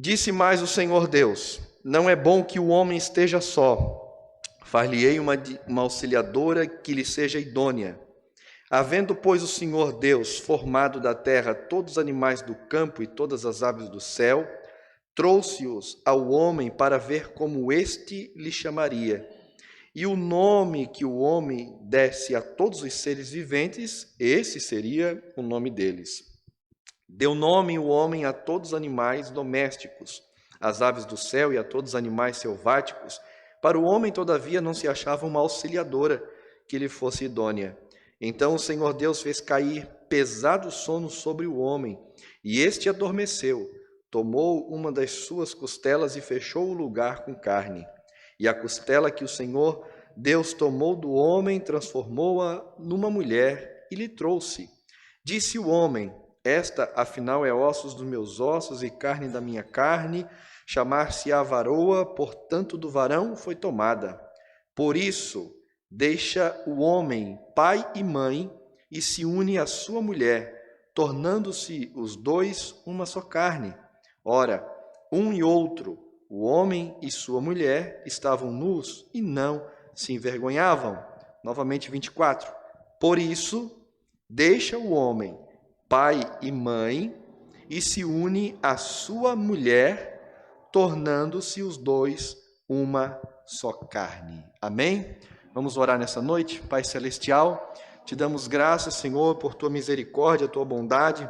Disse mais o Senhor Deus: não é bom que o homem esteja só. Far-lhe-ei uma auxiliadora que lhe seja idônea. Havendo, pois, o Senhor Deus formado da terra todos os animais do campo e todas as aves do céu, trouxe-os ao homem para ver como este lhe chamaria. E o nome que o homem desse a todos os seres viventes, esse seria o nome deles. Deu nome o homem a todos os animais domésticos, às aves do céu e a todos os animais selváticos. Para o homem, todavia, não se achava uma auxiliadora que lhe fosse idônea. Então o Senhor Deus fez cair pesado sono sobre o homem, e este adormeceu. Tomou uma das suas costelas e fechou o lugar com carne. E a costela que o Senhor Deus tomou do homem, transformou-a numa mulher e lhe trouxe. Disse o homem: esta, afinal, é ossos dos meus ossos e carne da minha carne. Chamar-se-á varoa, portanto do varão foi tomada. Por isso, deixa o homem pai e mãe e se une à sua mulher, tornando-se os dois uma só carne. Ora, um e outro, o homem e sua mulher, estavam nus e não se envergonhavam. Novamente 24. Por isso, deixa o homem pai e mãe e se une à sua mulher, tornando-se os dois uma só carne. Amém? Vamos orar nessa noite. Pai Celestial, te damos graças, Senhor, por tua misericórdia, tua bondade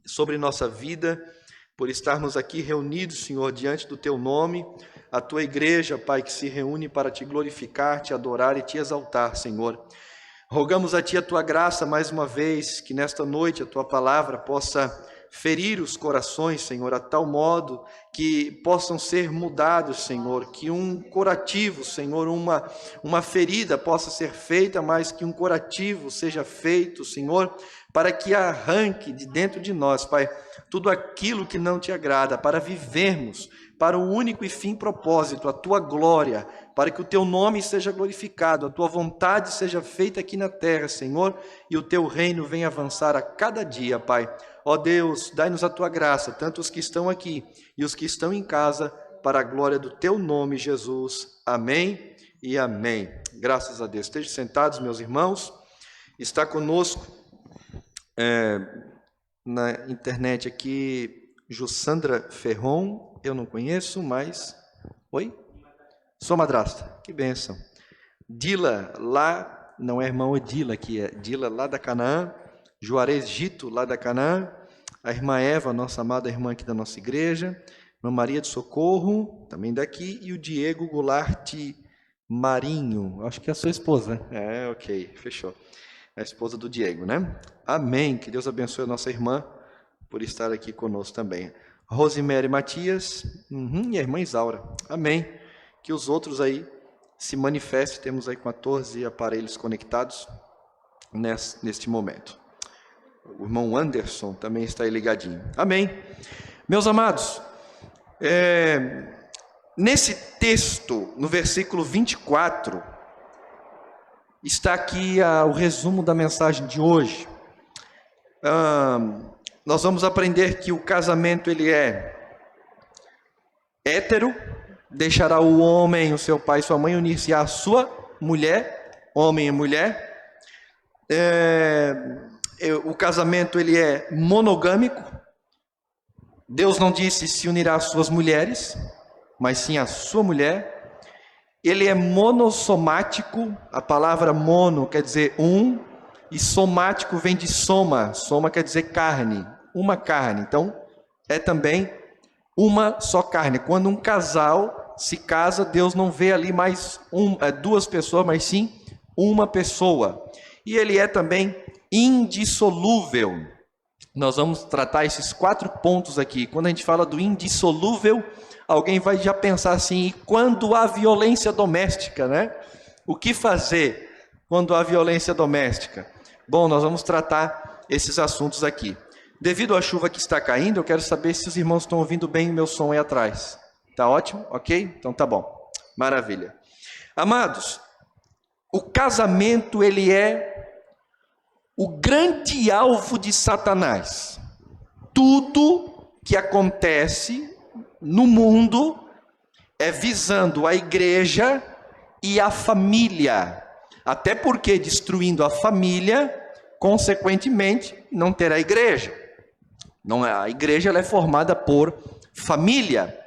sobre nossa vida, por estarmos aqui reunidos, Senhor, diante do teu nome, a tua igreja, Pai, que se reúne para te glorificar, te adorar e te exaltar, Senhor. Rogamos a ti a tua graça mais uma vez, que nesta noite a tua palavra possa ferir os corações, Senhor, a tal modo que possam ser mudados, Senhor, que um curativo, Senhor, uma ferida possa ser feita, mas que um curativo seja feito, Senhor, para que arranque de dentro de nós, Pai, tudo aquilo que não te agrada, para vivermos para o único e fim propósito, a tua glória, para que o teu nome seja glorificado, a tua vontade seja feita aqui na terra, Senhor, e o teu reino venha avançar a cada dia, Pai. Ó Deus, dai-nos a tua graça, tanto os que estão aqui e os que estão em casa, para a glória do teu nome, Jesus. Amém e amém. Graças a Deus. Estejam sentados, meus irmãos. Está conosco na internet aqui Jussandra Ferron. Eu não conheço, mas... Oi? Sou madrasta. Que bênção. Dila, lá, não é irmã Odila aqui, é Dila lá da Canaã. Juarez Gito, lá da Canaã, a irmã Eva, nossa amada irmã aqui da nossa igreja, irmã Maria de Socorro, também daqui, e o Diego Goulart Marinho, acho que é a sua esposa, né? Ok, fechou. A esposa do Diego, né? Amém, que Deus abençoe a nossa irmã por estar aqui conosco também. Rosemary Matias, e a irmã Isaura, amém. Que os outros aí se manifestem, temos aí 14 aparelhos conectados neste momento. O irmão Anderson também está aí ligadinho. Amém. Meus amados, nesse texto, no versículo 24, está aqui o resumo da mensagem de hoje. Nós vamos aprender que o casamento ele é hétero, deixará o homem, o seu pai e sua mãe, unir-se à sua mulher, homem e mulher. O casamento ele é monogâmico. Deus não disse se unirá às suas mulheres, mas sim à sua mulher. Ele é monossomático. A palavra mono quer dizer um, e somático vem de soma. Soma quer dizer carne, uma carne. Então, é também uma só carne. Quando um casal se casa, Deus não vê ali mais duas pessoas, mas sim uma pessoa. E ele é também indissolúvel. Nós vamos tratar esses 4 pontos aqui. Quando a gente fala do indissolúvel, alguém vai já pensar assim, e quando há violência doméstica, né? O que fazer quando há violência doméstica? Bom, nós vamos tratar esses assuntos aqui. Devido à chuva que está caindo, eu quero saber se os irmãos estão ouvindo bem o meu som aí atrás. Tá ótimo? Ok? Então tá bom. Maravilha. Amados, o casamento ele é o grande alvo de Satanás. Tudo que acontece no mundo é visando a igreja e a família. Até porque destruindo a família, consequentemente, não terá igreja. Não, a igreja ela é formada por família.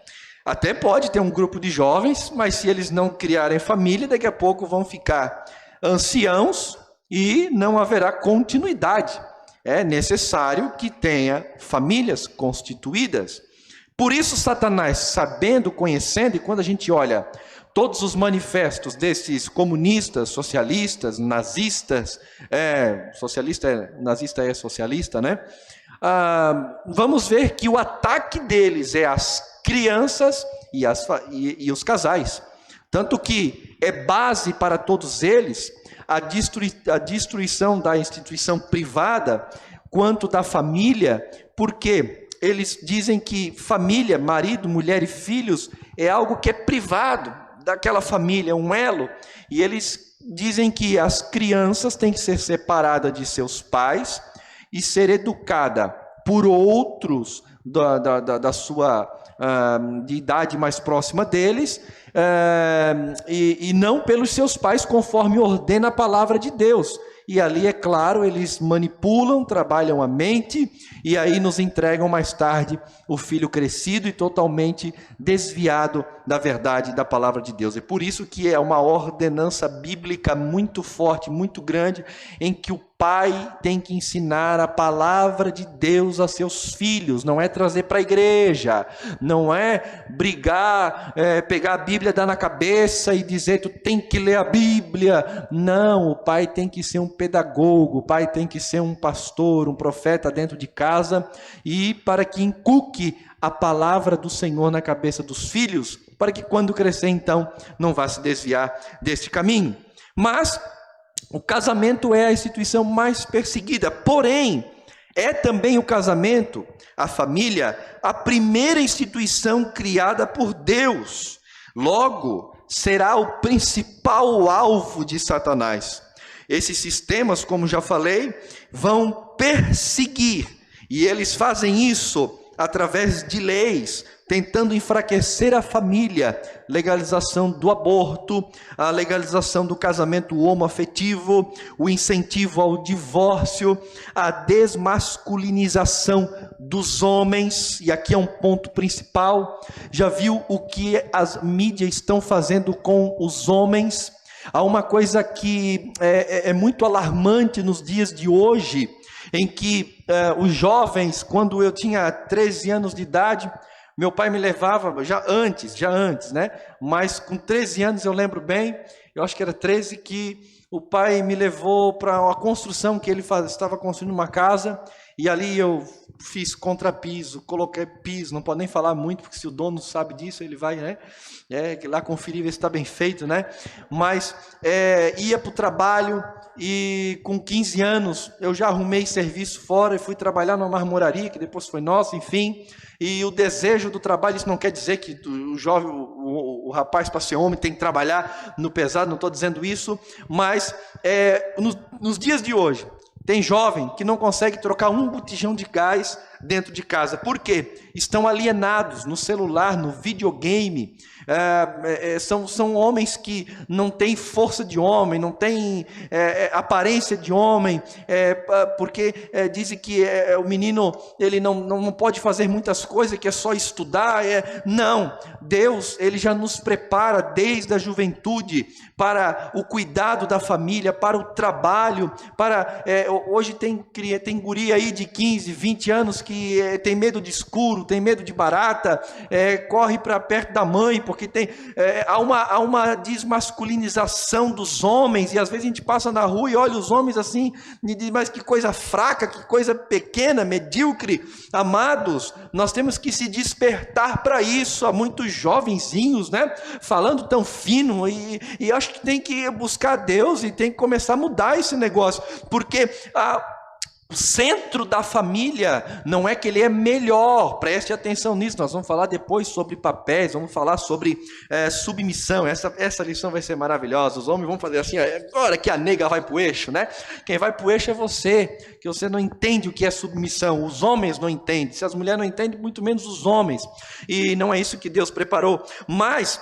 Até pode ter um grupo de jovens, mas se eles não criarem família, daqui a pouco vão ficar anciãos e não haverá continuidade. É necessário que tenha famílias constituídas. Por isso Satanás, sabendo, conhecendo, e quando a gente olha todos os manifestos desses comunistas, socialistas, nazistas, nazista é socialista, né? Vamos ver que o ataque deles é as crianças e os casais. Tanto que é base para todos eles a destruição da instituição privada quanto da família, porque eles dizem que família, marido, mulher e filhos é algo que é privado daquela família, é um elo, e eles dizem que as crianças têm que ser separadas de seus pais e ser educada por outros da sua de idade mais próxima deles, e não pelos seus pais, conforme ordena a palavra de Deus. E ali, é claro, eles manipulam, trabalham a mente, e aí nos entregam mais tarde o filho crescido e totalmente desviado da verdade da palavra de Deus. É por isso que é uma ordenança bíblica muito forte, muito grande, em que o pai tem que ensinar a palavra de Deus a seus filhos. Não é trazer para a igreja, não é brigar, pegar a Bíblia, dar na cabeça e dizer tu tem que ler a Bíblia. Não, o pai tem que ser um pedagogo, o pai tem que ser um pastor, um profeta dentro de casa, e para que inculque a palavra do Senhor na cabeça dos filhos, para que quando crescer então não vá se desviar deste caminho. Mas o casamento é a instituição mais perseguida, porém, é também o casamento, a família, a primeira instituição criada por Deus. Logo, será o principal alvo de Satanás. Esses sistemas, como já falei, vão perseguir, e eles fazem isso através de leis, tentando enfraquecer a família, legalização do aborto, a legalização do casamento homoafetivo, o incentivo ao divórcio, a desmasculinização dos homens, e aqui é um ponto principal. Já viu o que as mídias estão fazendo com os homens? Há uma coisa que é muito alarmante nos dias de hoje, em que os jovens, quando eu tinha 13 anos de idade, meu pai me levava, já antes, né? Mas com 13 anos eu lembro bem, eu acho que era 13, que o pai me levou para uma construção que ele estava construindo uma casa, e ali eu fiz contrapiso, coloquei piso, não pode nem falar muito, porque se o dono sabe disso, ele vai, né? Lá conferir, ver se está bem feito, né? Mas ia para o trabalho, e com 15 anos eu já arrumei serviço fora e fui trabalhar numa marmoraria, que depois foi nossa, enfim. E o desejo do trabalho, isso não quer dizer que o jovem, o rapaz para ser homem tem que trabalhar no pesado, não estou dizendo isso, mas nos dias de hoje, tem jovem que não consegue trocar um botijão de gás dentro de casa. Por quê? Estão alienados no celular, no videogame. São homens que não têm força de homem, não têm aparência de homem, porque dizem que o menino ele não pode fazer muitas coisas, que é só estudar. Não, Deus ele já nos prepara desde a juventude para o cuidado da família, para o trabalho, hoje tem guri aí de 15, 20 anos que tem medo de escuro, tem medo de barata, corre para perto da mãe, porque há uma desmasculinização dos homens, e às vezes a gente passa na rua e olha os homens assim, e diz, mas que coisa fraca, que coisa pequena, medíocre. Amados, nós temos que se despertar para isso. Há muitos jovenzinhos, né, falando tão fino, e acho que tem que buscar Deus e tem que começar a mudar esse negócio, porque O centro da família não é que ele é melhor, preste atenção nisso. Nós vamos falar depois sobre papéis, vamos falar sobre submissão. Essa lição vai ser maravilhosa. Os homens vão fazer assim, agora que a nega vai para o eixo, né? Quem vai para o eixo é você, que você não entende o que é submissão. Os homens não entendem. Se as mulheres não entendem, muito menos os homens. E não é isso que Deus preparou. Mas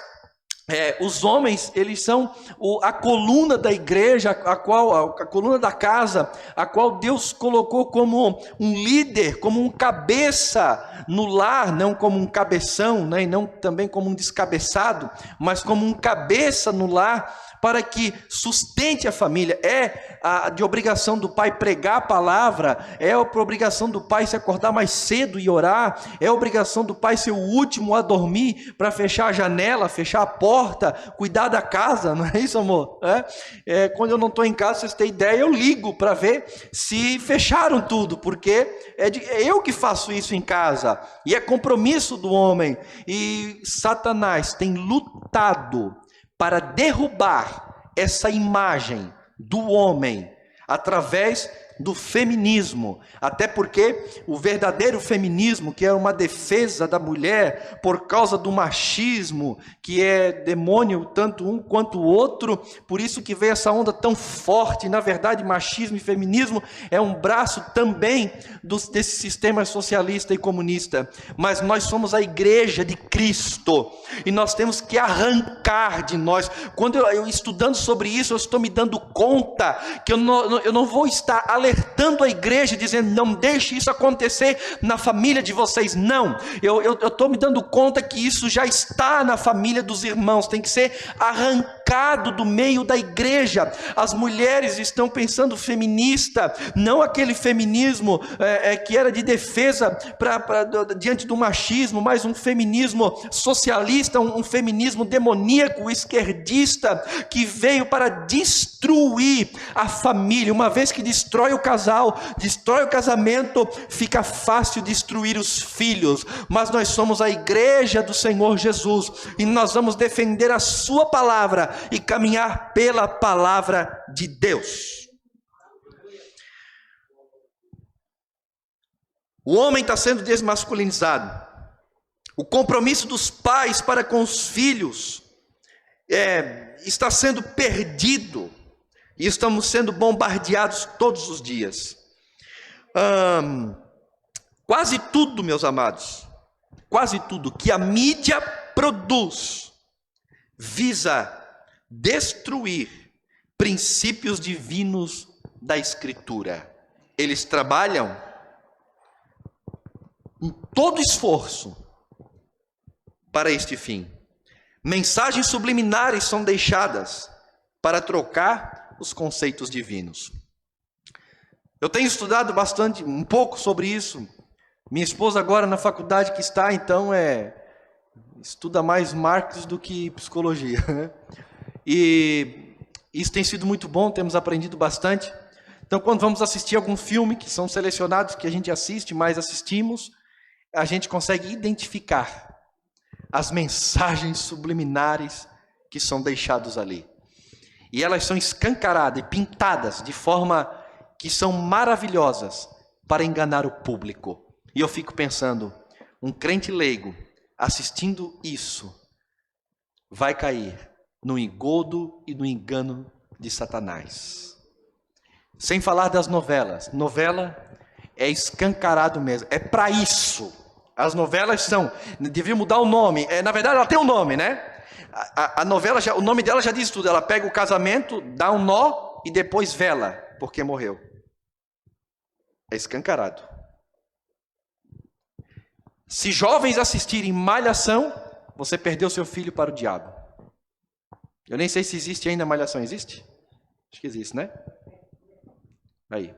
os homens, eles são a coluna da igreja, a coluna da casa, a qual Deus colocou como um líder, como um cabeça no lar, não como um cabeção, né? E não também como um descabeçado, mas como um cabeça no lar, para que sustente a família. É de obrigação do pai pregar a palavra, é obrigação do pai se acordar mais cedo e orar, é obrigação do pai ser o último a dormir, para fechar a janela, fechar a porta, cuidar da casa, não é isso, amor? Quando eu não estou em casa, vocês têm ideia, eu ligo para ver se fecharam tudo, porque é eu que faço isso em casa, e é compromisso do homem. E Satanás tem lutado para derrubar essa imagem do homem através do feminismo, até porque o verdadeiro feminismo, que é uma defesa da mulher por causa do machismo, que é demônio tanto um quanto o outro, por isso que veio essa onda tão forte. Na verdade, machismo e feminismo é um braço também desse sistema socialista e comunista, mas nós somos a igreja de Cristo, e nós temos que arrancar de nós. Quando eu estudando sobre isso, eu estou me dando conta que eu não vou estar alertando a igreja, dizendo, não deixe isso acontecer na família de vocês, não, eu estou me dando conta que isso já está na família dos irmãos, tem que ser arrancado do meio da igreja. As mulheres estão pensando feminista, não aquele feminismo que era de defesa diante do machismo, mas um feminismo socialista, um feminismo demoníaco, esquerdista, que veio para destruir a família. Uma vez que destrói o casal, destrói o casamento, fica fácil destruir os filhos. Mas nós somos a igreja do Senhor Jesus, e nós vamos defender a sua palavra e caminhar pela palavra de Deus. O homem está sendo desmasculinizado. O compromisso dos pais para com os filhos está sendo perdido, e estamos sendo bombardeados todos os dias. Quase tudo, meus amados, quase tudo que a mídia produz visa destruir princípios divinos da Escritura. Eles trabalham com todo esforço para este fim. Mensagens subliminares são deixadas para trocar os conceitos divinos. Eu tenho estudado bastante, um pouco sobre isso. Minha esposa agora na faculdade que está, então estuda mais Marx do que psicologia, né? E isso tem sido muito bom, temos aprendido bastante. Então, quando vamos assistir algum filme, que são selecionados, que a gente assiste, mas assistimos, a gente consegue identificar as mensagens subliminares que são deixadas ali. E elas são escancaradas e pintadas de forma que são maravilhosas para enganar o público. E eu fico pensando, um crente leigo assistindo isso vai cair no engodo e no engano de Satanás. Sem falar das novelas. Novela é escancarado mesmo, é para isso. As novelas deviam mudar o nome. Na verdade, ela tem um nome, né? A novela, o nome dela já diz tudo. Ela pega o casamento, dá um nó e depois vela, porque morreu. É escancarado. Se jovens assistirem Malhação, você perdeu seu filho para o diabo. Eu nem sei se existe ainda Malhação. Existe? Acho que existe, né? Aí.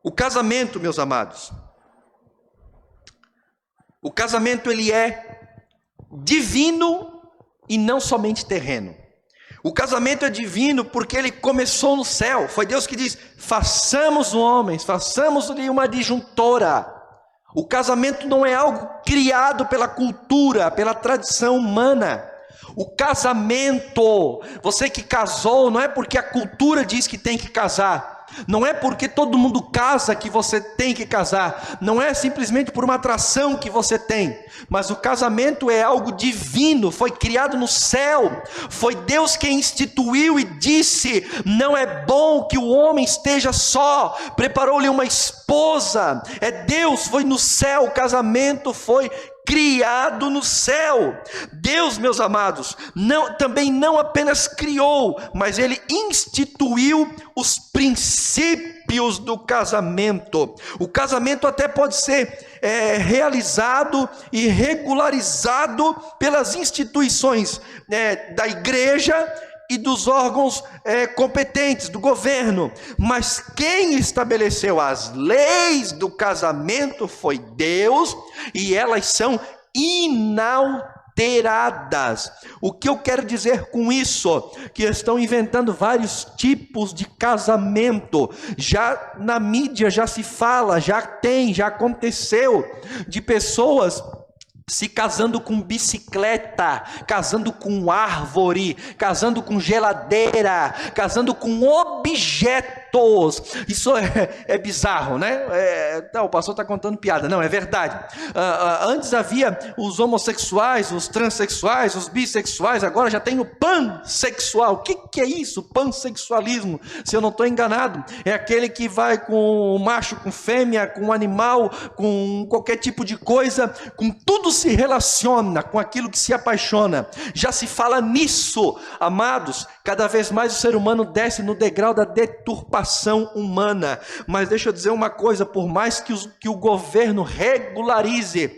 O casamento, meus amados. O casamento, ele é divino e não somente terreno. O casamento é divino porque ele começou no céu. Foi Deus que diz, façamos homens, façamos-lhe uma adjuntora. O casamento não é algo criado pela cultura, pela tradição humana. O casamento, você que casou, não é porque a cultura diz que tem que casar. Não é porque todo mundo casa que você tem que casar. Não é simplesmente por uma atração que você tem. Mas o casamento é algo divino, foi criado no céu. Foi Deus quem instituiu e disse: não é bom que o homem esteja só. Preparou-lhe uma esposa. É Deus, foi no céu. O casamento foi criado no céu. Deus, meus amados, também não apenas criou, mas Ele instituiu os princípios do casamento. O casamento até pode ser realizado e regularizado pelas instituições da igreja e dos órgãos competentes, do governo, mas quem estabeleceu as leis do casamento foi Deus, e elas são inalteradas. O que eu quero dizer com isso? Que estão inventando vários tipos de casamento. Já na mídia já se fala, já aconteceu, de pessoas se casando com bicicleta, casando com árvore, casando com geladeira, casando com objetos. Isso é bizarro, né? O pastor está contando piada. Não, é verdade. Antes havia os homossexuais, os transexuais, os bissexuais, agora já tem o pansexual. O que é isso? Pansexualismo, se eu não estou enganado, é aquele que vai com macho, com fêmea, com animal, com qualquer tipo de coisa, com tudo se relaciona com aquilo que se apaixona. Já se fala nisso, amados. Cada vez mais o ser humano desce no degrau da deturpação humana. Mas deixa eu dizer uma coisa: por mais que o governo regularize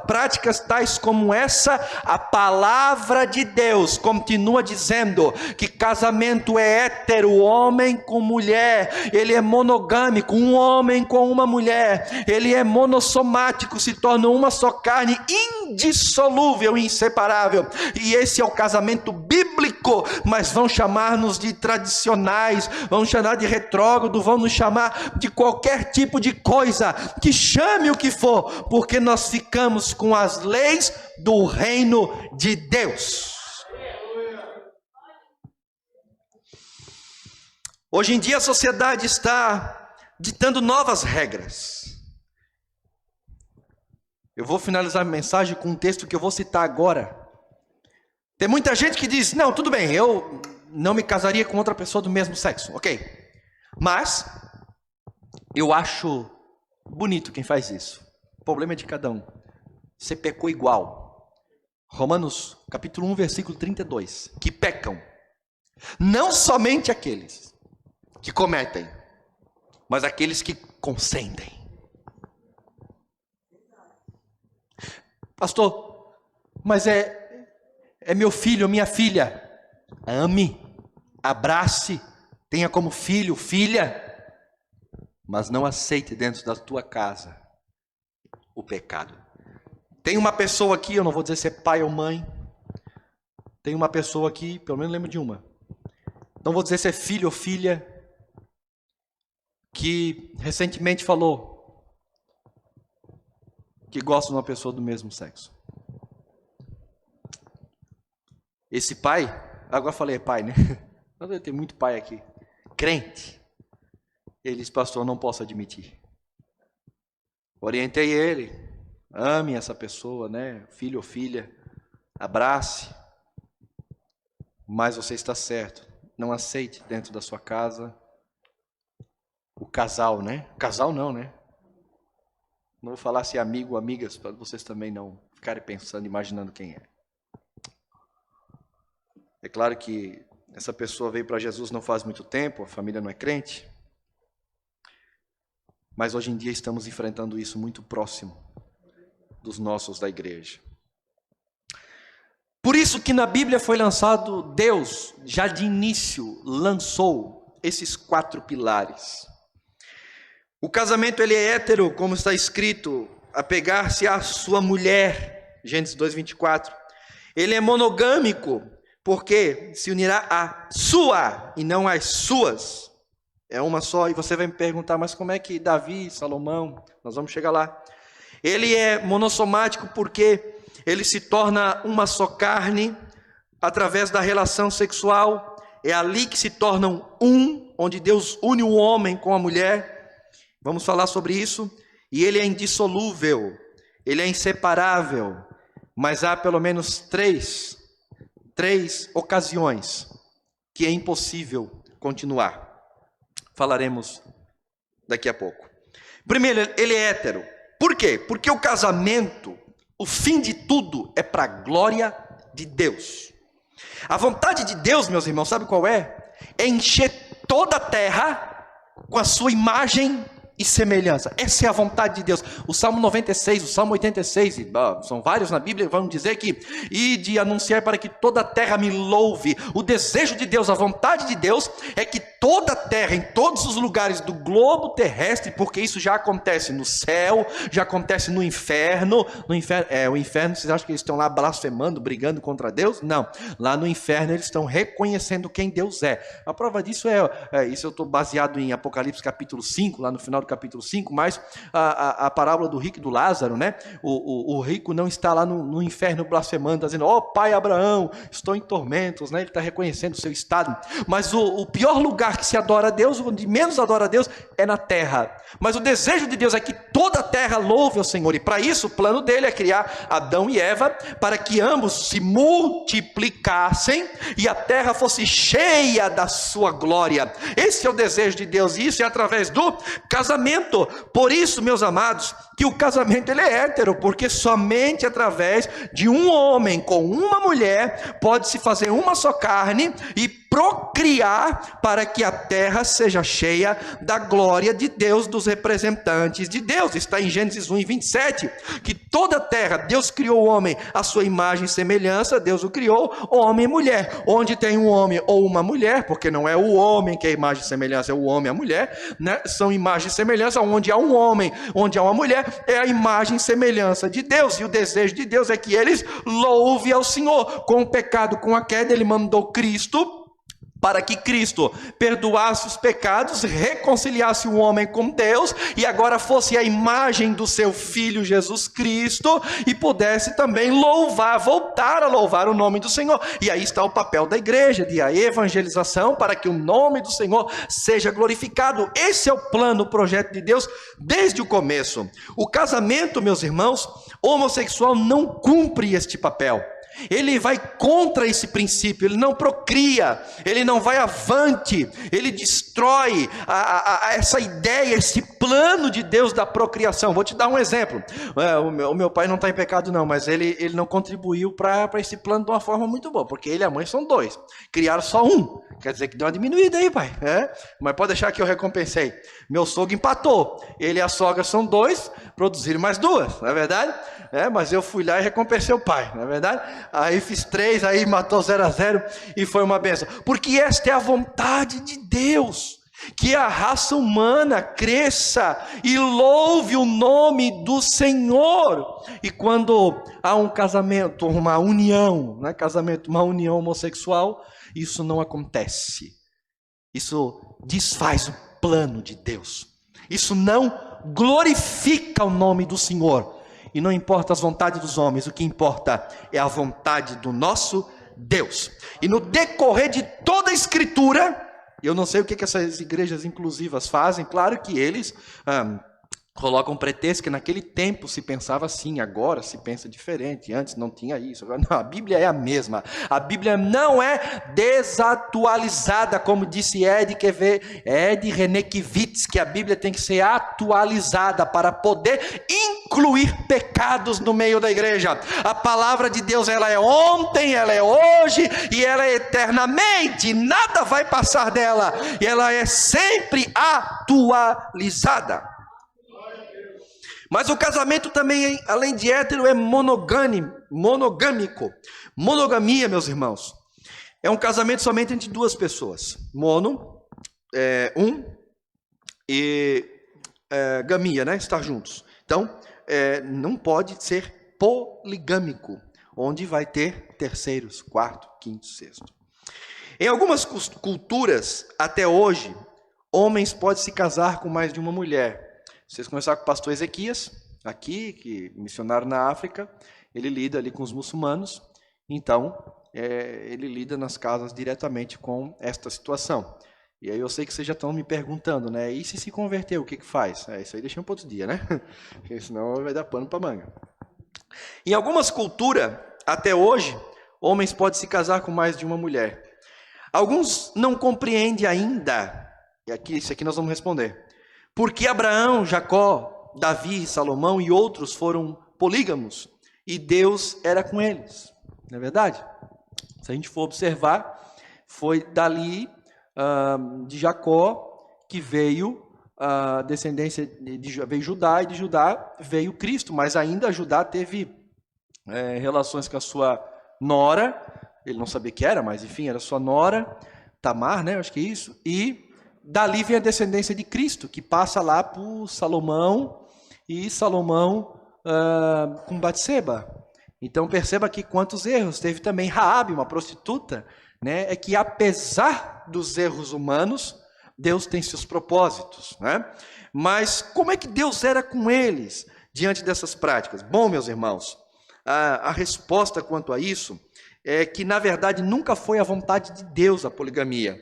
práticas tais como essa, a palavra de Deus continua dizendo que casamento é hétero, homem com mulher, ele é monogâmico, um homem com uma mulher, ele é monossomático, se torna uma só carne, indissolúvel e inseparável. E esse é o casamento bíblico. Mas vão chamar-nos de tradicionais, vão chamar de retrógrado, vão nos chamar de qualquer tipo de coisa, que chame o que for, porque nós ficamos com as leis do reino de Deus. Hoje em dia a sociedade está ditando novas regras. Eu vou finalizar a mensagem com um texto que eu vou citar agora. Tem muita gente que diz: não, tudo bem, eu não me casaria com outra pessoa do mesmo sexo, ok, mas eu acho bonito quem faz isso. O problema é de cada um. Você pecou igual. Romanos capítulo 1, versículo 32. Que pecam, não somente aqueles que cometem, mas aqueles que consentem. Pastor, mas é meu filho, minha filha. Ame, abrace, tenha como filho, filha, mas não aceite dentro da tua casa o pecado. Tem uma pessoa aqui, eu não vou dizer se é pai ou mãe, tem uma pessoa aqui, pelo menos lembro de uma, não vou dizer se é filho ou filha, que recentemente falou que gosta de uma pessoa do mesmo sexo. Esse pai, agora falei pai, né? Tem muito pai aqui, crente. Ele disse: pastor, não posso admitir. Orientei ele: ame essa pessoa, né? Filho ou filha, abrace. Mas você está certo, não aceite dentro da sua casa o casal, né? Casal não, né? Não vou falar se é amigo ou amigas, para vocês também não ficarem pensando, imaginando quem é. É claro que essa pessoa veio para Jesus não faz muito tempo, a família não é crente. Mas hoje em dia estamos enfrentando isso muito próximo dos nossos da igreja. Por isso que na Bíblia foi lançado, Deus já de início lançou esses 4 pilares. O casamento ele é hétero, como está escrito, apegar-se à sua mulher, Gênesis 2:24. Ele é monogâmico, porque se unirá à sua e não às suas. É uma só. E você vai me perguntar: mas como é que Davi, Salomão, nós vamos chegar lá. Ele é monossomático porque ele se torna uma só carne através da relação sexual. É ali que se tornam um. onde Deus une o homem com a mulher. Vamos falar sobre isso. E ele é indissolúvel, ele é inseparável. Mas há pelo menos três ocasiões que é impossível continuar. Falaremos daqui a pouco. Primeiro, ele é hétero. Por quê? Porque o casamento, o fim de tudo, é para a glória de Deus. A vontade de Deus, meus irmãos, sabe qual é? É encher toda a terra com a sua imagem e semelhança. Essa é a vontade de Deus. O Salmo 96, o Salmo 86, são vários na Bíblia, vão dizer que e de anunciar para que toda a terra me louve. O desejo de Deus, a vontade de Deus é que toda a terra, em todos os lugares do globo terrestre, porque isso já acontece no céu, já acontece no inferno. O inferno, vocês acham que eles estão lá blasfemando, brigando contra Deus? Não. Lá no inferno eles estão reconhecendo quem Deus é. A prova disso isso eu estou baseado em Apocalipse capítulo 5, lá no final do capítulo 5, mas a parábola do rico e do Lázaro, né? O rico não está lá no inferno blasfemando, dizendo, pai Abraão, estou em tormentos, né? Ele está reconhecendo o seu estado. Mas o pior lugar que se adora a Deus, onde menos adora a Deus, é na terra. Mas o desejo de Deus é que toda a terra louve ao Senhor, e para isso o plano dele é criar Adão e Eva, para que ambos se multiplicassem e a terra fosse cheia da sua glória. Esse é o desejo de Deus, e isso é através do casamento. Por isso, meus amados, que o casamento ele é hétero, porque somente através de um homem com uma mulher pode-se fazer uma só carne e procriar para que a terra seja cheia da glória de Deus, dos representantes de Deus. Está em Gênesis 1:27, que toda a terra, Deus criou o homem à sua imagem e semelhança, Deus o criou, homem e mulher. Onde tem um homem ou uma mulher, porque não é o homem que é a imagem e semelhança, é o homem e a mulher, né? São imagem e semelhança, onde há um homem, onde há uma mulher, é a imagem e semelhança de Deus, e o desejo de Deus é que eles louvem ao Senhor. Com o pecado, com a queda, ele mandou Cristo, para que Cristo perdoasse os pecados, reconciliasse o homem com Deus, e agora fosse a imagem do seu Filho Jesus Cristo, e pudesse também voltar a louvar o nome do Senhor. E aí está o papel da igreja, de a evangelização, para que o nome do Senhor seja glorificado. Esse é o plano, o projeto de Deus, desde o começo. O casamento, meus irmãos, homossexual não cumpre este papel. Ele vai contra esse princípio, ele não procria, ele não vai avante, ele destrói essa ideia, esse plano de Deus da procriação. Vou te dar um exemplo. O meu pai não está em pecado não, mas ele não contribuiu para esse plano de uma forma muito boa, porque ele e a mãe são dois, criaram só um. Quer dizer que deu uma diminuída aí, pai. Mas pode deixar que eu recompensei. Meu sogro empatou, ele e a sogra são dois, produziram mais duas, não é verdade? Mas eu fui lá e recompensei o pai, não é verdade? Aí fiz 3, aí matou 0-0 e foi uma bênção. Porque esta é a vontade de Deus, que a raça humana cresça e louve o nome do Senhor. E quando há um casamento, uma união, não é casamento, uma união homossexual, isso não acontece. Isso desfaz o plano de Deus. Isso não glorifica o nome do Senhor. E não importa as vontades dos homens, o que importa é a vontade do nosso Deus. E no decorrer de toda a Escritura, eu não sei o que essas igrejas inclusivas fazem, claro que eles colocam pretexto que naquele tempo se pensava assim, agora se pensa diferente, antes não tinha isso. Agora, não, a Bíblia é a mesma, a Bíblia não é desatualizada, como disse Ed Renekiewicz, que a Bíblia tem que ser atualizada para poder incluir pecados no meio da igreja. A palavra de Deus, ela é ontem, ela é hoje e ela é eternamente, nada vai passar dela, e ela é sempre atualizada. Mas o casamento também, além de hétero, é monogâmico. Monogamia, meus irmãos, é um casamento somente entre duas pessoas. Gamia, né? Estar juntos. Então, não pode ser poligâmico, onde vai ter terceiros, quarto, quinto, sexto. Em algumas culturas, até hoje, homens podem se casar com mais de uma mulher. Vocês conversaram com o pastor Ezequias, aqui, que missionário na África, ele lida ali com os muçulmanos, então ele lida nas casas diretamente com esta situação. E aí eu sei que vocês já estão me perguntando, né? E se converter, o que faz? Isso aí deixa um outro dia, né? Porque senão vai dar pano para manga. Em algumas culturas, até hoje, homens podem se casar com mais de uma mulher. Alguns não compreendem ainda, e isso aqui nós vamos responder, porque Abraão, Jacó, Davi, Salomão e outros foram polígamos, e Deus era com eles, não é verdade? Se a gente for observar, foi dali de Jacó que veio a descendência, veio Judá, e de Judá veio Cristo, mas ainda Judá teve relações com a sua nora, ele não sabia que era, mas enfim, era sua nora, Tamar, né, acho que é isso, e dali vem a descendência de Cristo, que passa lá por Salomão, e Salomão com Batseba. Então perceba que quantos erros. Teve também Raabe, uma prostituta, né, é que apesar dos erros humanos, Deus tem seus propósitos, né? Mas como é que Deus era com eles diante dessas práticas? Bom, meus irmãos, a resposta quanto a isso é que, na verdade, nunca foi a vontade de Deus a poligamia.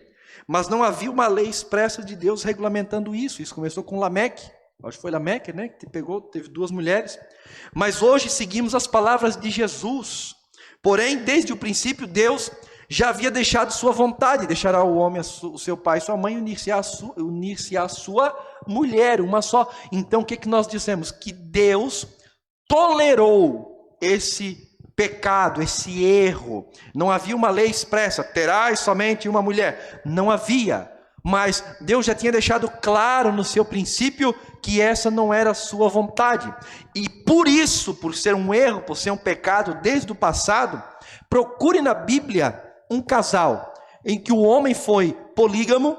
Mas não havia uma lei expressa de Deus regulamentando isso. Isso começou com Lameque. Acho que foi Lameque, né? Que teve 2 mulheres. Mas hoje seguimos as palavras de Jesus. Porém, desde o princípio, Deus já havia deixado sua vontade. Deixará o homem, o seu pai e sua mãe, unir-se à sua mulher, uma só. Então, o que nós dissemos? Que Deus tolerou esse pecado, esse erro. Não havia uma lei expressa, terás somente uma mulher. Não havia. Mas Deus já tinha deixado claro no seu princípio que essa não era a sua vontade. E por isso, por ser um erro, por ser um pecado desde o passado, procure na Bíblia um casal em que o homem foi polígamo,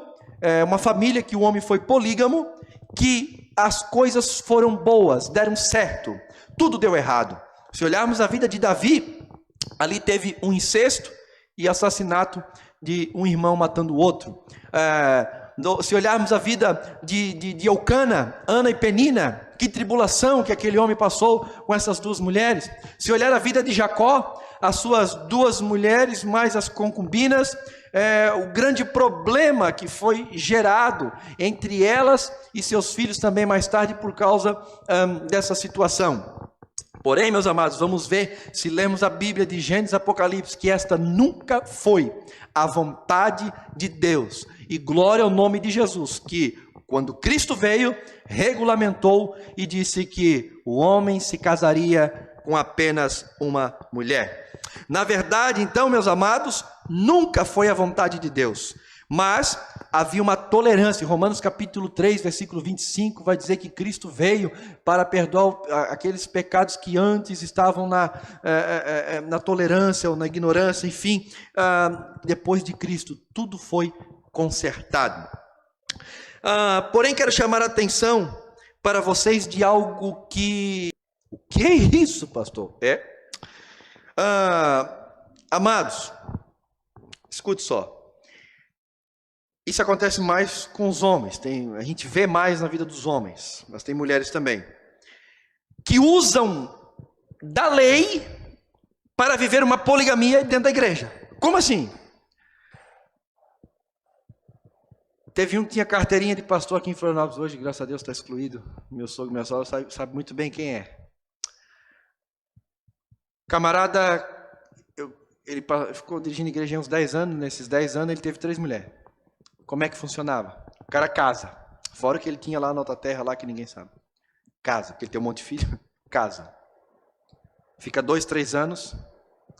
uma família que o homem foi polígamo, que as coisas foram boas, deram certo. Tudo deu errado. Se olharmos a vida de Davi, ali teve um incesto e assassinato de um irmão matando o outro. Se olharmos a vida de Eucana, Ana e Penina, que tribulação que aquele homem passou com essas 2 mulheres. Se olhar a vida de Jacó, as suas 2 mulheres mais as concubinas, o grande problema que foi gerado entre elas e seus filhos também mais tarde por causa dessa situação. Porém, meus amados, vamos ver, se lemos a Bíblia de Gênesis e Apocalipse, que esta nunca foi a vontade de Deus. E glória ao nome de Jesus, que quando Cristo veio, regulamentou e disse que o homem se casaria com apenas uma mulher. Na verdade, então, meus amados, nunca foi a vontade de Deus. Mas havia uma tolerância. Romanos capítulo 3, versículo 25, vai dizer que Cristo veio para perdoar aqueles pecados que antes estavam na tolerância ou na ignorância, enfim. Depois de Cristo, tudo foi consertado. Porém, quero chamar a atenção para vocês de algo que... O que é isso, pastor? Amados, escute só. Isso acontece mais com os homens, a gente vê mais na vida dos homens, mas tem mulheres também, que usam da lei para viver uma poligamia dentro da igreja. Como assim? Teve um que tinha carteirinha de pastor aqui em Florianópolis hoje, graças a Deus está excluído. Meu sogro e minha sogra sabe muito bem quem é. Camarada, ele ficou dirigindo a igreja há uns 10 anos, nesses 10 anos ele teve 3 mulheres. Como é que funcionava? O cara casa, fora o que ele tinha lá na outra terra, lá que ninguém sabe. Casa, porque ele tem um monte de filho, casa. Fica 2, 3 anos.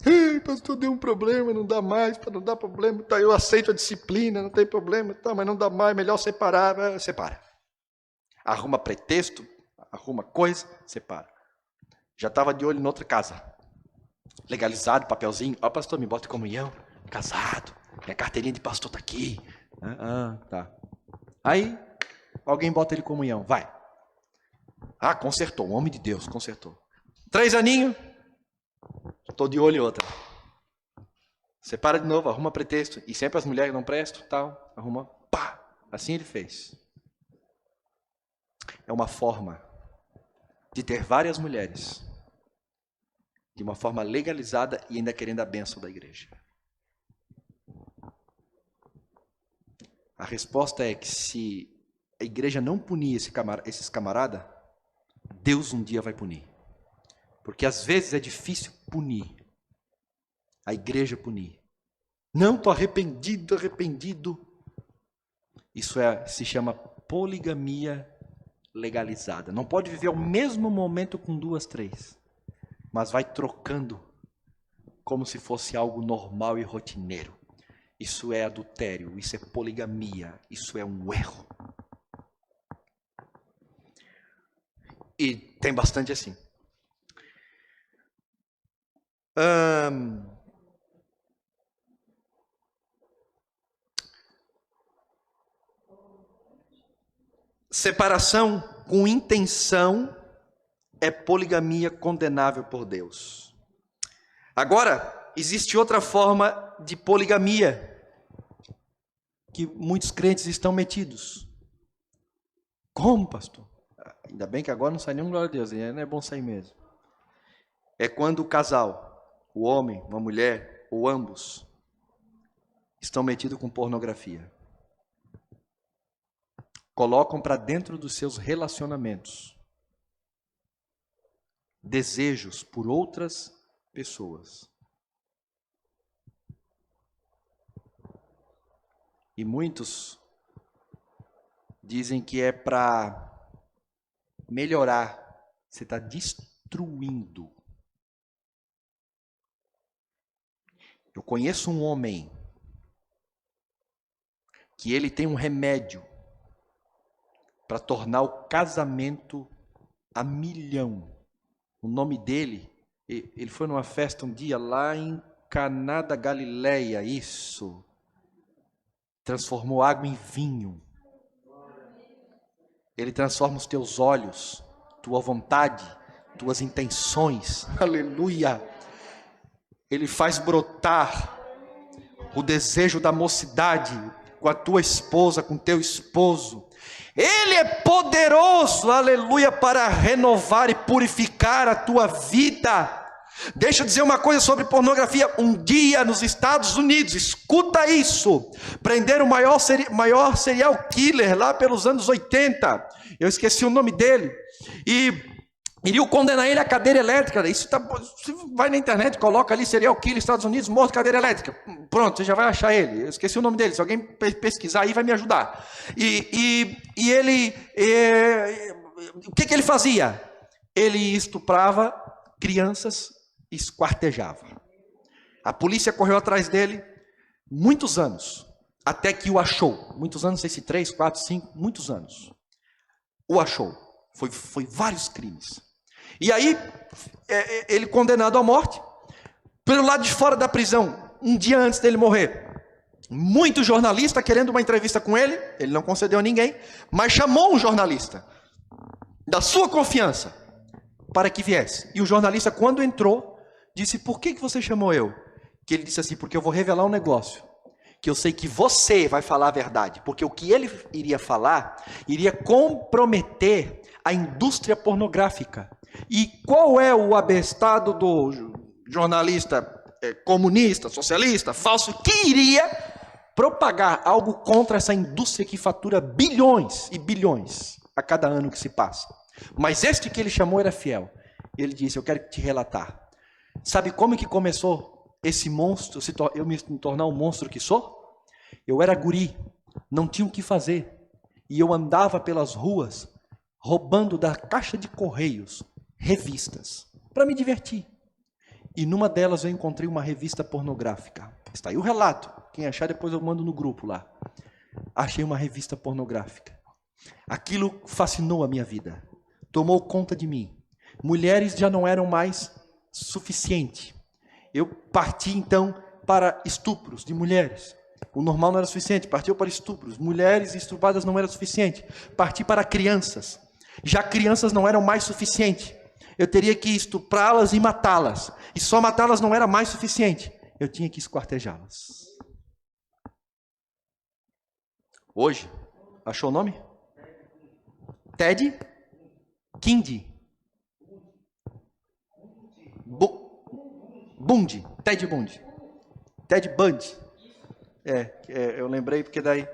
Ei, pastor, deu um problema, não dá mais, não dá problema, tá, eu aceito a disciplina, não tem problema, tá, mas não dá mais, melhor separar, separa. Arruma pretexto, arruma coisa, separa. Já estava de olho em outra casa. Legalizado, papelzinho, ó, pastor, me bota em comunhão, casado, minha carteirinha de pastor tá aqui. Tá. Aí, alguém bota ele em comunhão, vai. Consertou, um homem de Deus, consertou. 3 aninhos, estou de olho em outra. Separa de novo, arruma pretexto. E sempre as mulheres não prestam, tal, arruma, pá. Assim ele fez. É uma forma de ter várias mulheres, de uma forma legalizada e ainda querendo a bênção da igreja. A resposta é que se a igreja não punir esses camaradas, Deus um dia vai punir. Porque às vezes é difícil punir. A igreja punir. Não, estou arrependido. Isso se chama poligamia legalizada. Não pode viver ao mesmo momento com 2, 3. Mas vai trocando como se fosse algo normal e rotineiro. Isso é adultério, isso é poligamia, isso é um erro. E tem bastante assim. Separação com intenção é poligamia condenável por Deus. Agora, existe outra forma de poligamia que muitos crentes estão metidos. Como, pastor? Ainda bem que agora não sai nenhum, glória a Deus, não é bom sair mesmo. É quando o casal, o homem, uma mulher, ou ambos, estão metidos com pornografia. Colocam para dentro dos seus relacionamentos desejos por outras pessoas. E muitos dizem que é para melhorar. Você está destruindo. Eu conheço um homem que ele tem um remédio para tornar o casamento a milhão. O nome dele, ele foi numa festa um dia lá em Caná da Galileia, isso. Transformou água em vinho. Ele transforma os teus olhos, tua vontade, tuas intenções. Aleluia! Ele faz brotar o desejo da mocidade com a tua esposa, com teu esposo. Ele é poderoso, aleluia, para renovar e purificar a tua vida. Deixa eu dizer uma coisa sobre pornografia. Um dia nos Estados Unidos, escuta isso, prenderam o maior serial killer lá pelos anos 80. Eu esqueci o nome dele. E iriam condenar ele à cadeira elétrica. Isso você vai na internet, coloca ali serial killer Estados Unidos, morto, cadeira elétrica. Pronto, você já vai achar ele. Eu esqueci o nome dele. Se alguém pesquisar aí, vai me ajudar. E ele, o que ele fazia? Ele estuprava crianças, esquartejava. A polícia correu atrás dele muitos anos, até que o achou. Muitos anos, não sei se 3, 4, 5, muitos anos. O achou. Foi vários crimes. E aí, ele condenado à morte, pelo lado de fora da prisão, um dia antes dele morrer, muito jornalista querendo uma entrevista com ele não concedeu a ninguém, mas chamou um jornalista da sua confiança para que viesse. E o jornalista, quando entrou, disse: por que você chamou eu? Que ele disse assim: porque eu vou revelar um negócio, que eu sei que você vai falar a verdade, porque o que ele iria falar, iria comprometer a indústria pornográfica. E qual é o abestado do jornalista comunista, socialista, falso, que iria propagar algo contra essa indústria que fatura bilhões e bilhões a cada ano que se passa? Mas este que ele chamou era fiel. Ele disse: eu quero te relatar. Sabe como que começou esse monstro, eu me tornar o monstro que sou? Eu era guri, não tinha o que fazer. E eu andava pelas ruas, roubando da caixa de correios revistas, para me divertir. E numa delas eu encontrei uma revista pornográfica. Está aí o relato. Quem achar, depois eu mando no grupo lá. Achei uma revista pornográfica. Aquilo fascinou a minha vida. Tomou conta de mim. Mulheres já não eram mais suficiente. Eu parti então para estupros de mulheres. O normal não era suficiente, partiu para estupros. Mulheres estupradas não era suficiente. Parti para crianças. Já crianças não eram mais suficiente. Eu teria que estuprá-las e matá-las. E só matá-las não era mais suficiente. Eu tinha que esquartejá-las. Hoje, achou o nome? Ted Bundy. Bundy. Ted Bundy. Ted Bundy. Eu lembrei porque daí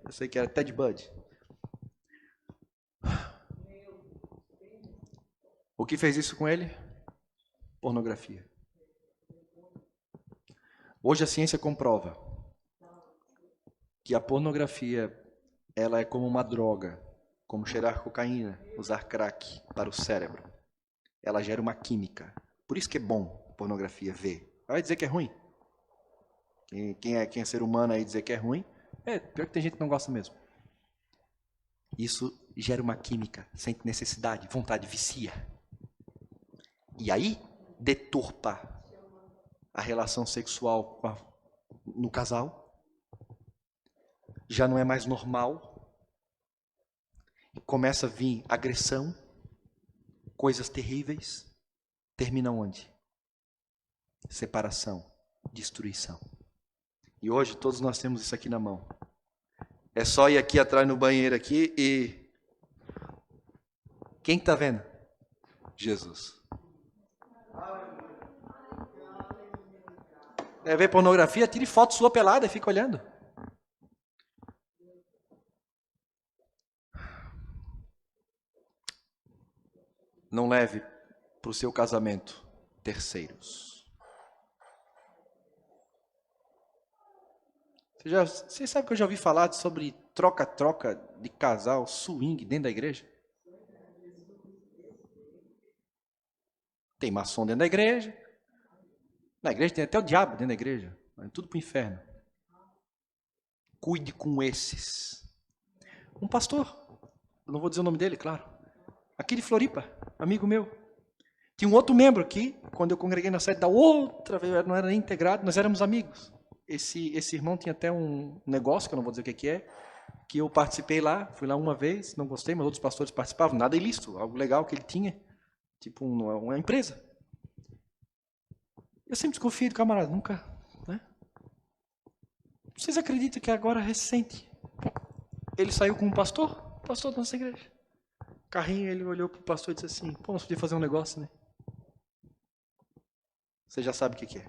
Eu sei que era Ted Bundy. O que fez isso com ele? Pornografia. Hoje a ciência comprova que a pornografia, ela é como uma droga, como cheirar cocaína, usar crack para o cérebro. Ela gera uma química. Por isso que é bom pornografia ver. Vai dizer que é ruim? Quem é ser humano aí dizer que é ruim? Pior que tem gente que não gosta mesmo. Isso gera uma química, sente necessidade, vontade, vicia. E aí deturpa a relação sexual no casal. Já não é mais normal. Começa a vir agressão, coisas terríveis. Termina onde? Separação, destruição. E hoje todos nós temos isso aqui na mão. É só ir aqui atrás no banheiro aqui e... Quem está vendo? Jesus. Quer ver pornografia? Tire foto sua pelada e fica olhando. Não leve para o seu casamento terceiros. Você sabe que eu já ouvi falar sobre troca-troca de casal, swing dentro da igreja? Tem maçom dentro da igreja. Na igreja tem até o diabo dentro da igreja. É tudo para o inferno. Cuide com esses. Um pastor, eu não vou dizer o nome dele, claro. Aqui de Floripa, amigo meu. Tinha um outro membro aqui, quando eu congreguei na sede da outra vez, não era nem integrado, nós éramos amigos. Esse irmão tinha até um negócio, que eu não vou dizer o que é, que eu participei lá, fui lá uma vez, não gostei, mas outros pastores participavam, nada ilícito, algo legal que ele tinha, tipo uma empresa. Eu sempre desconfiei do camarada, nunca, né? Vocês acreditam que agora, recente, ele saiu com um pastor da nossa igreja. Carrinho, ele olhou para o pastor e disse assim, pô, nós podíamos fazer um negócio, né? Você já sabe o que é.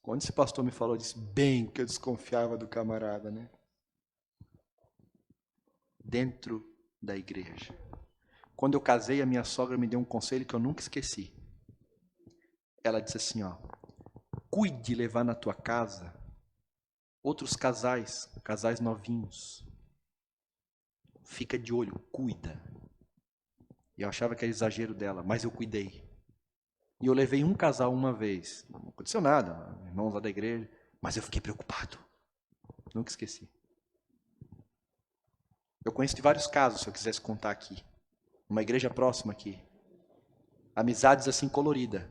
Quando esse pastor me falou, eu disse, bem que eu desconfiava do camarada, né? Dentro da igreja. Quando eu casei, a minha sogra me deu um conselho que eu nunca esqueci. Ela disse assim, ó, cuide de levar na tua casa outros casais novinhos. Fica de olho, cuida. E eu achava que era exagero dela, mas eu cuidei. E eu levei um casal uma vez. Não aconteceu nada, irmãos lá da igreja, mas eu fiquei preocupado. Nunca esqueci. Eu conheço de vários casos, se eu quisesse contar aqui. Uma igreja próxima aqui. Amizades assim coloridas.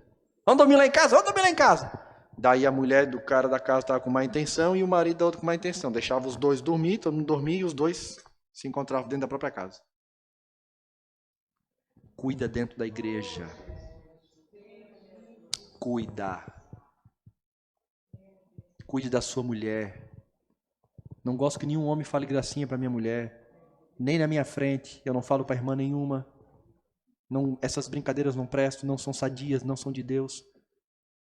Vamos dormir lá em casa? Vamos dormir lá em casa. Daí a mulher do cara da casa estava com má intenção e o marido da outra com má intenção. Deixava os dois dormir, todo mundo dormia e os dois se encontravam dentro da própria casa. Cuida dentro da igreja. Cuida. Cuide da sua mulher. Não gosto que nenhum homem fale gracinha para minha mulher. Nem na minha frente. Eu não falo para irmã nenhuma. Não, essas brincadeiras não prestam, não são sadias, não são de Deus.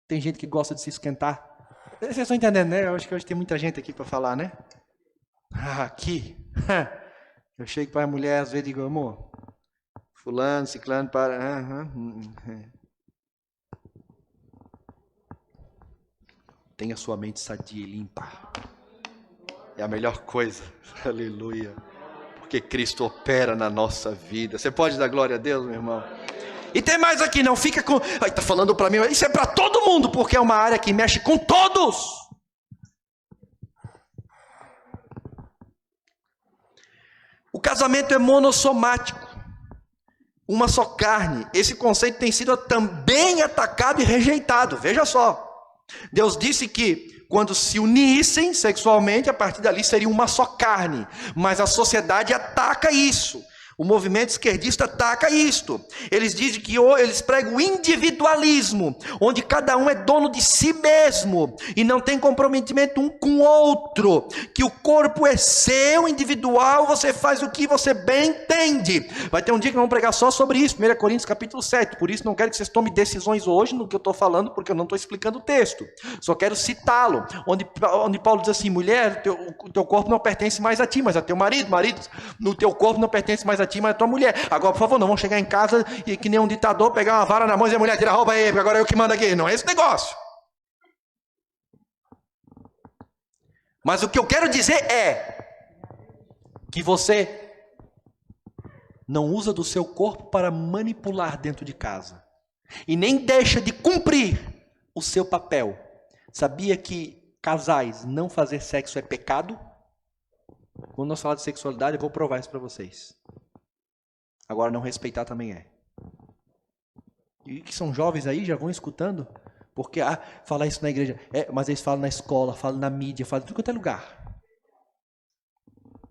Tem gente que gosta de se esquentar. Vocês estão entendendo, né? Eu acho que hoje tem muita gente aqui para falar, né? Aqui. Eu chego para a mulher, às vezes digo, amor, fulano, ciclano, para... Tenha sua mente sadia e limpa. É a melhor coisa. Aleluia. Porque Cristo opera na nossa vida. Você pode dar glória a Deus, meu irmão? E tem mais aqui, não fica com... Ai, tá falando para mim, isso é para todo mundo, porque é uma área que mexe com todos. O casamento é monossomático. Uma só carne. Esse conceito tem sido também atacado e rejeitado. Veja só. Deus disse que quando se unissem sexualmente, a partir dali seria uma só carne. Mas a sociedade ataca isso. O movimento esquerdista ataca isto. Eles dizem que eles pregam o individualismo, onde cada um é dono de si mesmo e não tem comprometimento um com o outro, que o corpo é seu, individual, você faz o que você bem entende. Vai ter um dia que vamos pregar só sobre isso, 1 Coríntios capítulo 7, por isso não quero que vocês tomem decisões hoje no que eu estou falando, porque eu não estou explicando o texto, só quero citá-lo, onde Paulo diz assim, mulher, o teu corpo não pertence mais a ti, mas a teu marido, no teu corpo não pertence mais a ti, mas a tua mulher. Agora, por favor, não vamos chegar em casa e que nem um ditador pegar uma vara na mão e dizer, mulher, tira a roupa aí, porque agora é eu que mando aqui. Não é esse negócio. Mas o que eu quero dizer é que você não usa do seu corpo para manipular dentro de casa. E nem deixa de cumprir o seu papel. Sabia que casais não fazer sexo é pecado? Quando nós falamos de sexualidade, eu vou provar isso para vocês. Agora, não respeitar também é. E que são jovens aí, já vão escutando? Porque, falar isso na igreja. Mas eles falam na escola, falam na mídia, falam em tudo quanto é lugar.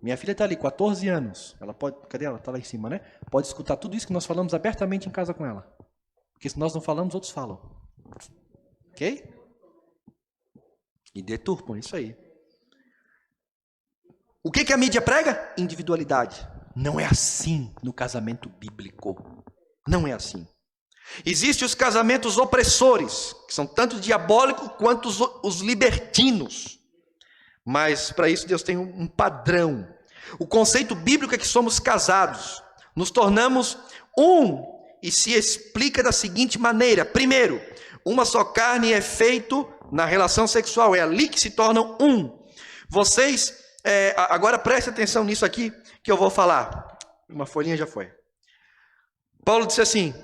Minha filha está ali, 14 anos. Ela pode, cadê ela? Está lá em cima, né? Pode escutar tudo isso que nós falamos abertamente em casa com ela. Porque se nós não falamos, outros falam. Ok? E deturpam, isso aí. O que a mídia prega? Individualidade. Não é assim no casamento bíblico. Não é assim. Existem os casamentos opressores, que são tanto diabólicos quanto os libertinos. Mas para isso Deus tem um padrão. O conceito bíblico é que somos casados. Nos tornamos um e se explica da seguinte maneira. Primeiro, uma só carne é feito na relação sexual. É ali que se tornam um. Vocês, agora preste atenção nisso aqui que eu vou falar. Uma folhinha já foi. Paulo disse assim,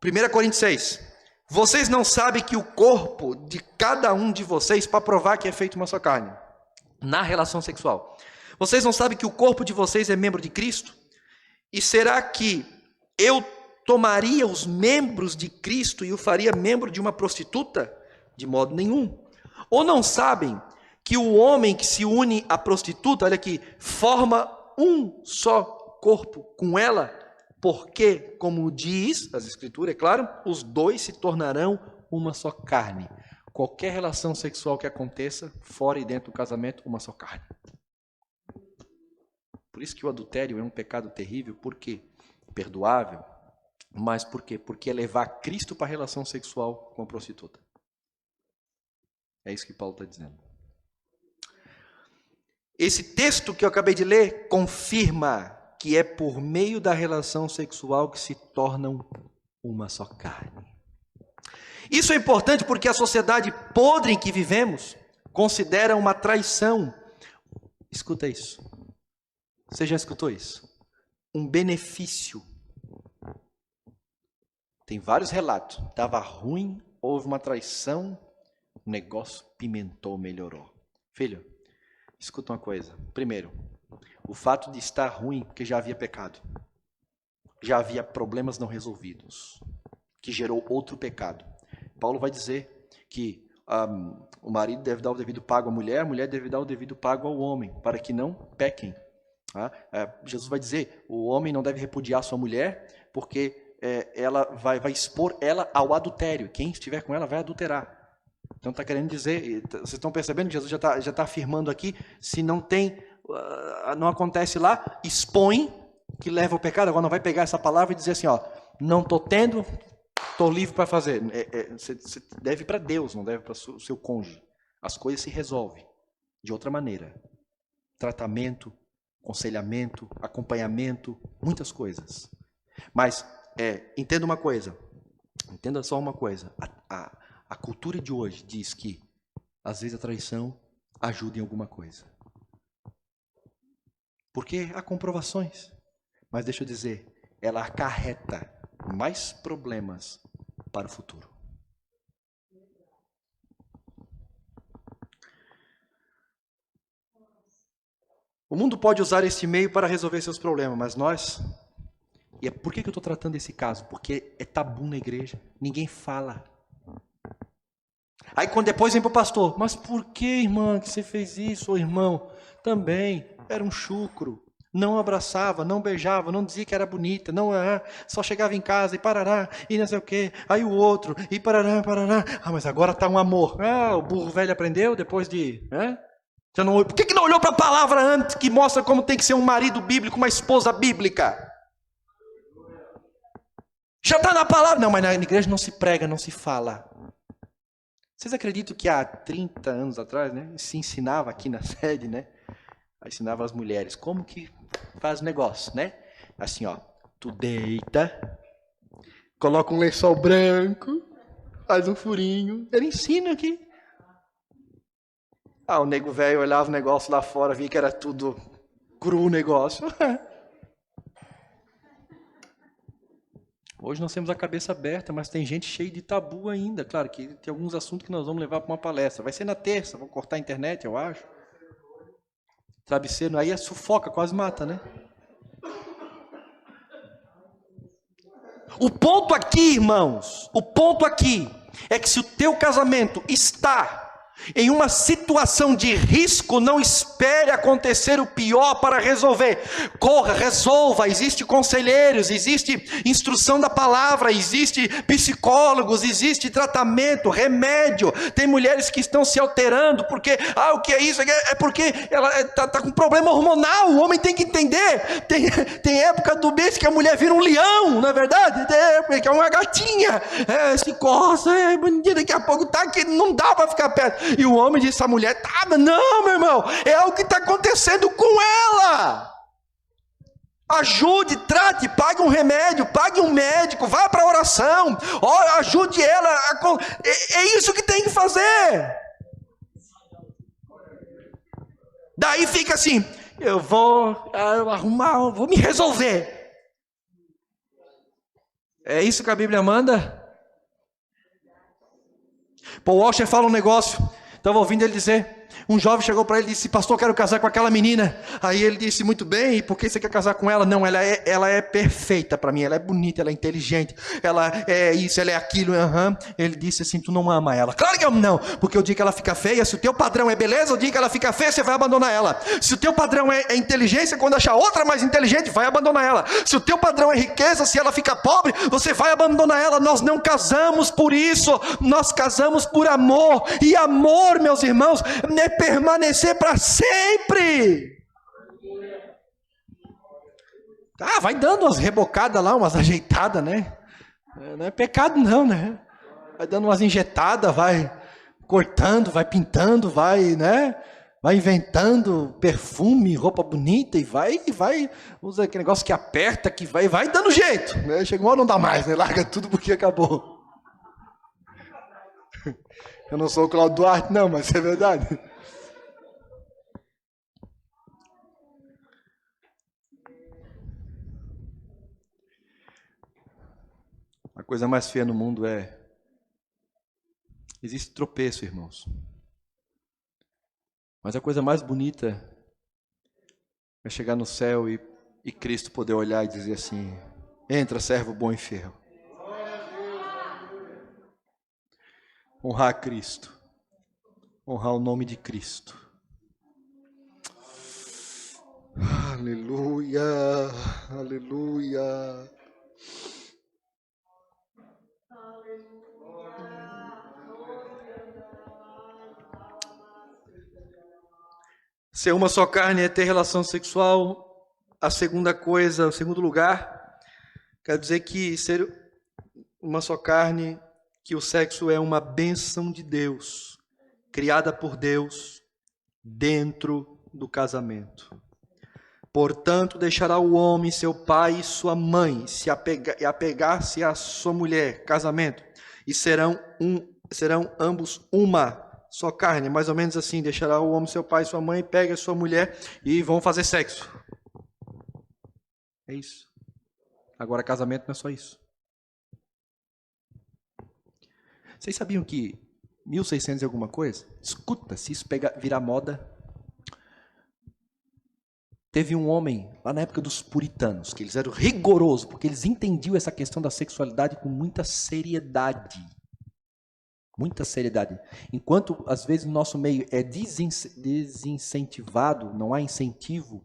1 Coríntios 6. Vocês não sabem que o corpo de cada um de vocês, para provar que é feito uma só carne, na relação sexual. Vocês não sabem que o corpo de vocês é membro de Cristo? E será que eu tomaria os membros de Cristo e o faria membro de uma prostituta? De modo nenhum. Ou não sabem que o homem que se une à prostituta, olha aqui, forma um só corpo com ela? Porque, como diz as Escrituras, é claro, os dois se tornarão uma só carne. Qualquer relação sexual que aconteça, fora e dentro do casamento, uma só carne. Por isso que o adultério é um pecado terrível. Por quê? Perdoável. Mas por quê? Porque é levar Cristo para a relação sexual com a prostituta. É isso que Paulo está dizendo. Esse texto que eu acabei de ler confirma que é por meio da relação sexual que se tornam uma só carne. Isso é importante porque a sociedade podre em que vivemos considera uma traição. Escuta isso. Você já escutou isso? Um benefício. Tem vários relatos. Estava ruim, houve uma traição, o negócio pimentou, melhorou. Filho, escuta uma coisa. Primeiro, o fato de estar ruim, porque já havia pecado. Já havia problemas não resolvidos, que gerou outro pecado. Paulo vai dizer que o marido deve dar o devido pago à mulher, a mulher deve dar o devido pago ao homem, para que não pequem. Jesus vai dizer, o homem não deve repudiar sua mulher, porque ela vai expor ela ao adultério. Quem estiver com ela vai adulterar. Então está querendo dizer, vocês estão percebendo que Jesus já está afirmando aqui, se não tem, não acontece lá, expõe que leva o pecado. Agora não vai pegar essa palavra e dizer assim, não estou tendo, estou livre para fazer. Você deve para Deus, não deve para o seu cônjuge. As coisas se resolvem de outra maneira. Tratamento, aconselhamento, acompanhamento, muitas coisas. Mas entenda uma coisa, entenda só uma coisa. A cultura de hoje diz que, às vezes, a traição ajuda em alguma coisa. Porque há comprovações. Mas deixa eu dizer, ela acarreta mais problemas para o futuro. O mundo pode usar este meio para resolver seus problemas, mas nós... E por que eu estou tratando esse caso? Porque é tabu na igreja. Ninguém fala. Aí quando depois vem para o pastor. Mas por que, irmã, que você fez isso? Ô irmão, também era um chucro. Não abraçava, não beijava, não dizia que era bonita, não, só chegava em casa e parará, e não sei o quê, aí o outro, e parará, parará. Mas agora está um amor. O burro velho aprendeu depois de... Você não, por que não olhou para a palavra antes, que mostra como tem que ser um marido bíblico, uma esposa bíblica? Já está na palavra. Não, mas na igreja não se prega, não se fala. Vocês acreditam que há 30 anos atrás, né, se ensinava aqui na sede, né? Ensinava as mulheres como que faz o negócio, né? Assim, ó, tu deita, coloca um lençol branco, faz um furinho. Ele ensina aqui. O nego velho olhava o negócio lá fora, via que era tudo cru o negócio. Hoje nós temos a cabeça aberta, mas tem gente cheia de tabu ainda. Claro que tem alguns assuntos que nós vamos levar para uma palestra. Vai ser na terça, vou cortar a internet, eu acho. Travesseiro, aí sufoca, quase mata, né? O ponto aqui, irmãos, o ponto aqui é que se o teu casamento está em uma situação de risco, não espere acontecer o pior para resolver. Corra, resolva. Existe conselheiros, existe instrução da palavra, existe psicólogos, existe tratamento, remédio. Tem mulheres que estão se alterando porque, o que é isso? É porque ela está com problema hormonal. O homem tem que entender. Tem época do mês que a mulher vira um leão, não é verdade? Que é uma gatinha. Se coça, daqui a pouco tá que não dá para ficar perto. E o homem disse à mulher, não, meu irmão, é o que está acontecendo com ela. Ajude, trate, pague um remédio, pague um médico, vá para a oração, ajude ela. É isso que tem que fazer. Daí fica assim, eu vou arrumar, vou me resolver. É isso que a Bíblia manda? Paul Washer fala um negócio. Estava ouvindo ele dizer, um jovem chegou para ele e disse, pastor, eu quero casar com aquela menina. Aí ele disse, muito bem, e por que você quer casar com ela? Não, ela é perfeita para mim, ela é bonita, ela é inteligente, ela é isso, ela é aquilo. Ele disse assim, tu não ama ela. Claro que eu não, porque o dia que ela fica feia, se o teu padrão é beleza, o dia que ela fica feia, você vai abandonar ela. Se o teu padrão é inteligência, quando achar outra mais inteligente, vai abandonar ela. Se o teu padrão é riqueza, se ela fica pobre, você vai abandonar ela. Nós não casamos por isso, nós casamos por amor. E amor, meus irmãos, é permanecer para sempre. Vai dando umas rebocadas lá, umas ajeitadas, né? Não é pecado não, né? Vai dando umas injetadas, vai cortando, vai pintando, vai, né? Vai inventando perfume, roupa bonita e vai, usa aquele negócio que aperta, que vai dando jeito, né? Chega uma hora não dá mais, né? Larga tudo porque acabou. Eu não sou o Cláudio Duarte não, mas é verdade. A coisa mais feia no mundo existe tropeço, irmãos. Mas a coisa mais bonita é chegar no céu e Cristo poder olhar e dizer assim, entra, servo bom e fiel. Honrar Cristo. Honrar o nome de Cristo. Aleluia, aleluia. Ser uma só carne é ter relação sexual. A segunda coisa, o segundo lugar, quer dizer que ser uma só carne, que o sexo é uma bênção de Deus, criada por Deus dentro do casamento. Portanto, deixará o homem seu pai e sua mãe, e apegar-se à sua mulher, casamento, e serão ambos uma só carne, mais ou menos assim, deixará o homem seu pai e sua mãe, pega a sua mulher e vão fazer sexo. É isso. Agora, casamento não é só isso. Vocês sabiam que 1600 e alguma coisa? Escuta, se isso virar moda. Teve um homem, lá na época dos puritanos, que eles eram rigorosos, porque eles entendiam essa questão da sexualidade com muita seriedade. Muita seriedade. Enquanto, às vezes, no nosso meio é desincentivado, não há incentivo,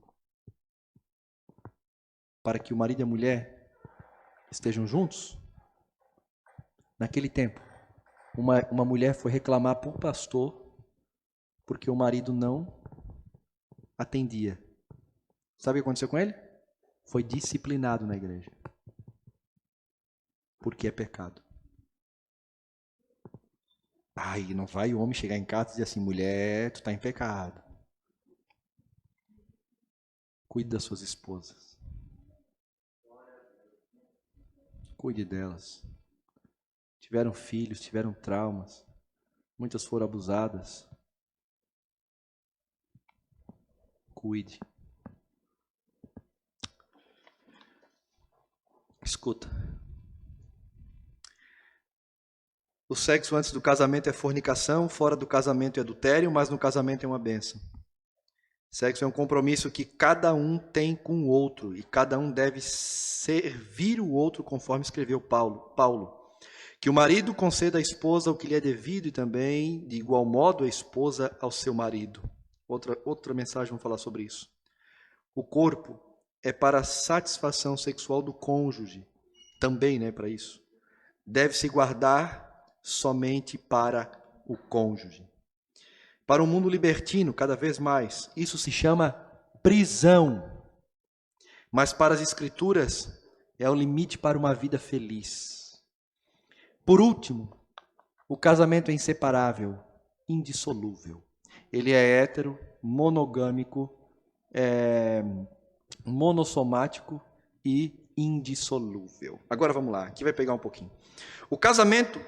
para que o marido e a mulher estejam juntos? Naquele tempo, uma mulher foi reclamar para o pastor porque o marido não atendia. Sabe o que aconteceu com ele? Foi disciplinado na igreja. Porque é pecado. Ai, não vai o homem chegar em casa e dizer assim, mulher, tu está em pecado. Cuide das suas esposas. Cuide delas. Tiveram filhos, tiveram traumas. Muitas foram abusadas. Cuide. Escuta. O sexo antes do casamento é fornicação, fora do casamento é adultério, mas no casamento é uma bênção. Sexo é um compromisso que cada um tem com o outro e cada um deve servir o outro, conforme escreveu Paulo. Que o marido conceda à esposa o que lhe é devido e também, de igual modo, a esposa ao seu marido. Outra mensagem, vamos falar sobre isso. O corpo é para a satisfação sexual do cônjuge, também, né, para isso. Deve-se guardar somente para o cônjuge. Para o mundo libertino, cada vez mais, isso se chama prisão. Mas para as Escrituras, é o limite para uma vida feliz. Por último, o casamento é inseparável, indissolúvel. Ele é hétero, monogâmico, monossomático e indissolúvel. Agora vamos lá, aqui vai pegar um pouquinho. O casamento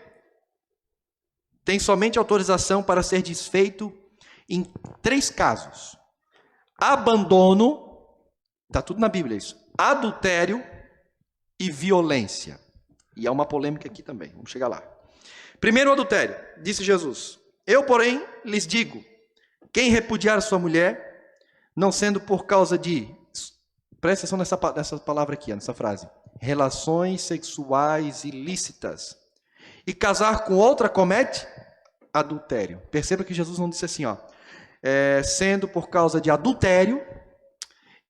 tem somente autorização para ser desfeito em 3 casos. Abandono, está tudo na Bíblia isso, adultério e violência. E há uma polêmica aqui também, vamos chegar lá. Primeiro o adultério, disse Jesus. Eu, porém, lhes digo, quem repudiar sua mulher, não sendo por causa de... Presta atenção nessa palavra aqui, nessa frase. Relações sexuais ilícitas. E casar com outra comete adultério. Perceba que Jesus não disse assim, sendo por causa de adultério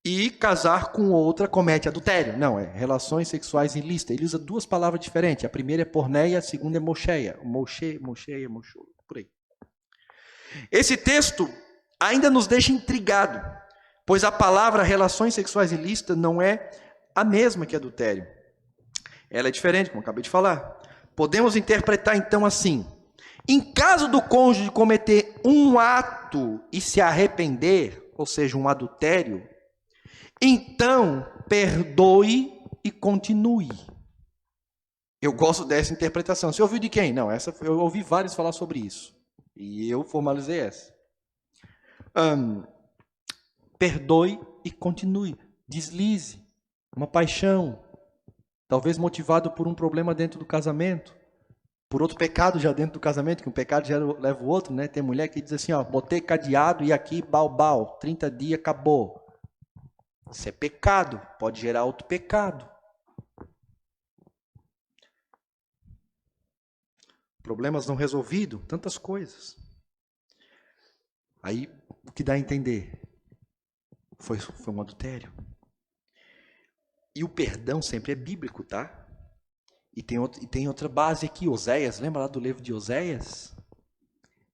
e casar com outra comete adultério. Não, é relações sexuais ilícitas. Ele usa 2 palavras diferentes. A primeira é porneia, a segunda é mocheia. Mocheia, por aí. Esse texto ainda nos deixa intrigado, pois a palavra relações sexuais ilícitas não é a mesma que adultério. Ela é diferente, como eu acabei de falar. Podemos interpretar então assim: em caso do cônjuge cometer um ato e se arrepender, ou seja, um adultério, então perdoe e continue. Eu gosto dessa interpretação. Você ouviu de quem? Não, eu ouvi vários falar sobre isso. E eu formalizei essa. Perdoe e continue. Deslize. Uma paixão. Talvez motivado por um problema dentro do casamento. Por outro pecado já dentro do casamento, que um pecado já leva o outro, né? Tem mulher que diz assim, botei cadeado e aqui, bal, 30 dias, acabou. Isso é pecado, pode gerar outro pecado. Problemas não resolvidos, tantas coisas. Aí, o que dá a entender? Foi um adultério. E o perdão sempre é bíblico, tá? E tem outra base aqui, Oséias. Lembra lá do livro de Oséias?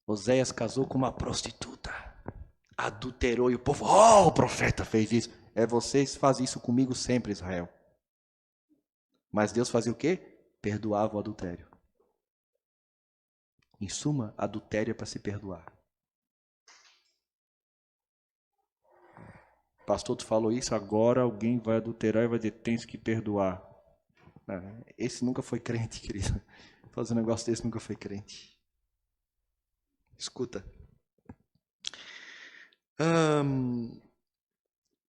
Oséias casou com uma prostituta. Adulterou e o povo, o profeta fez isso. Vocês fazem isso comigo sempre, Israel. Mas Deus fazia o quê? Perdoava o adultério. Em suma, adultério é para se perdoar. Pastor, tu falou isso, agora alguém vai adulterar e vai dizer, tens que perdoar. Esse nunca foi crente, querido. Fazer um negócio desse nunca foi crente. Escuta.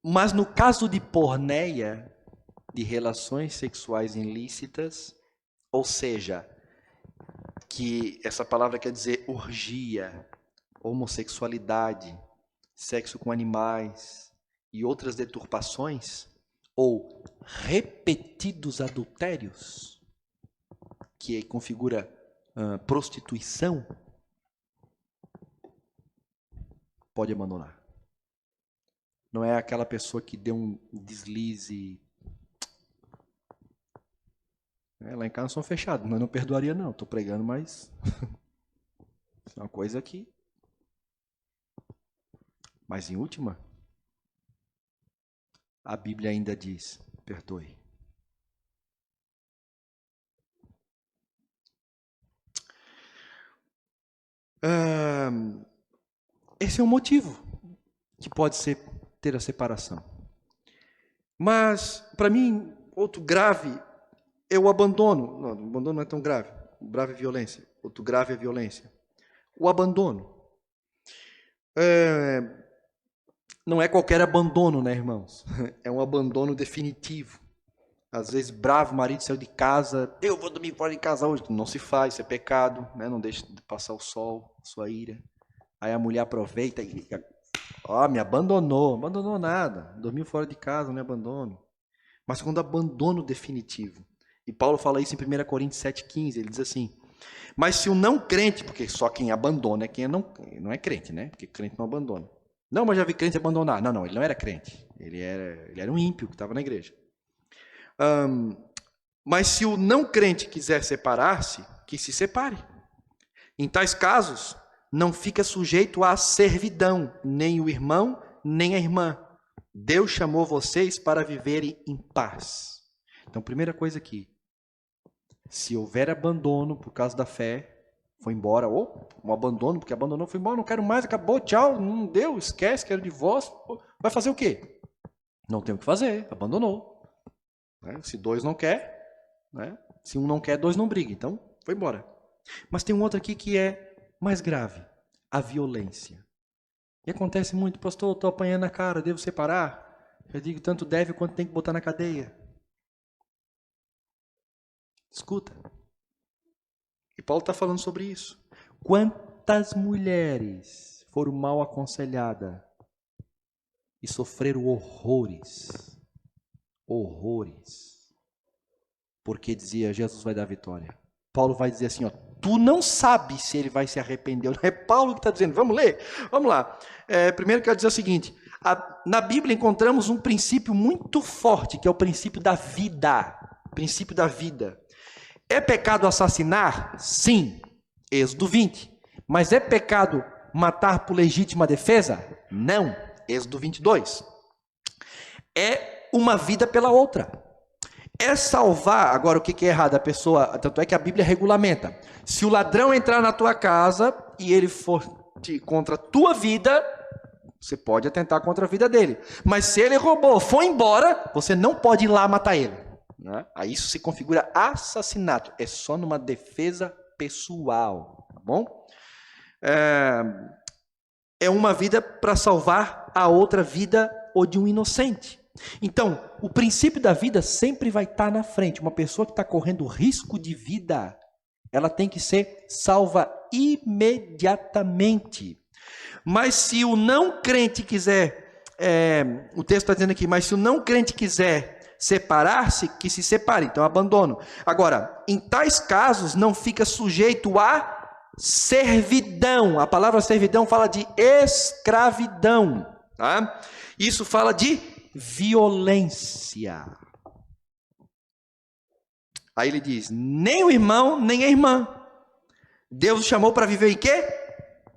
Mas no caso de porneia, de relações sexuais ilícitas, ou seja, que essa palavra quer dizer orgia, homossexualidade, sexo com animais e outras deturpações, ou repetidos adultérios, que configura prostituição, pode abandonar. Não é aquela pessoa que deu um deslize, Lá em casa são fechados, mas não perdoaria não. Estou pregando, mas é uma coisa aqui. Mas em última, a Bíblia ainda diz, perdoe. Esse é um motivo que pode ter a separação. Mas, para mim, outro grave é o abandono. Não, o abandono não é tão grave. O grave é violência. Outro grave é violência. O abandono. Não é qualquer abandono, né, irmãos? É um abandono definitivo. Às vezes, bravo, o marido saiu de casa. Eu vou dormir fora de casa hoje. Não se faz, isso é pecado. Né? Não deixe de passar o sol, a sua ira. Aí a mulher aproveita e me abandonou. Abandonou nada. Dormiu fora de casa, não é abandono. Mas quando abandono definitivo. E Paulo fala isso em 1 Coríntios 7,15. Ele diz assim, mas se o não crente, porque só quem abandona é quem não é crente, né? Porque crente não abandona. Não, mas já vi crente abandonar. Não, ele não era crente. Ele era um ímpio que estava na igreja. Mas se o não crente quiser separar-se, que se separe. Em tais casos, não fica sujeito à servidão, nem o irmão, nem a irmã. Deus chamou vocês para viverem em paz. Então, primeira coisa aqui, se houver abandono por causa da fé, foi embora, ou um abandono, porque abandonou, foi embora, não quero mais, acabou, tchau, não deu, esquece, quero divórcio, vai fazer o quê? Não tem o que fazer, abandonou. Se dois não quer, né? Se um não quer, dois não brigam, então foi embora. Mas tem um outro aqui que é mais grave, a violência. E acontece muito, pastor, estou apanhando a cara, devo separar? Eu digo, tanto deve quanto tem que botar na cadeia. Escuta. E Paulo está falando sobre isso. Quantas mulheres foram mal aconselhadas e sofreram horrores? Porque dizia, Jesus vai dar vitória. Paulo vai dizer assim, tu não sabe se ele vai se arrepender. Não é Paulo que está dizendo, vamos ler? Vamos lá. Primeiro quero dizer o seguinte, na Bíblia encontramos um princípio muito forte, que é o princípio da vida. Princípio da vida. É pecado assassinar? Sim. Êxodo 20. Mas é pecado matar por legítima defesa? Não. Êxodo 22. É uma vida pela outra. É salvar, agora o que é errado? A pessoa, tanto é que a Bíblia regulamenta. Se o ladrão entrar na tua casa e ele for contra a tua vida, você pode atentar contra a vida dele. Mas se ele roubou, foi embora, você não pode ir lá matar ele. Né? Aí isso se configura assassinato. É só numa defesa pessoal. Tá bom? É uma vida para salvar a outra vida ou de um inocente. Então, o princípio da vida sempre vai estar na frente. Uma pessoa que está correndo risco de vida, ela tem que ser salva imediatamente. Mas se o não crente quiser, o texto está dizendo aqui, mas se o não crente quiser separar-se, que se separe, então abandono. Agora, em tais casos, não fica sujeito a servidão. A palavra servidão fala de escravidão. Tá? Isso fala de violência. Aí ele diz, nem o irmão, nem a irmã. Deus o chamou para viver em quê?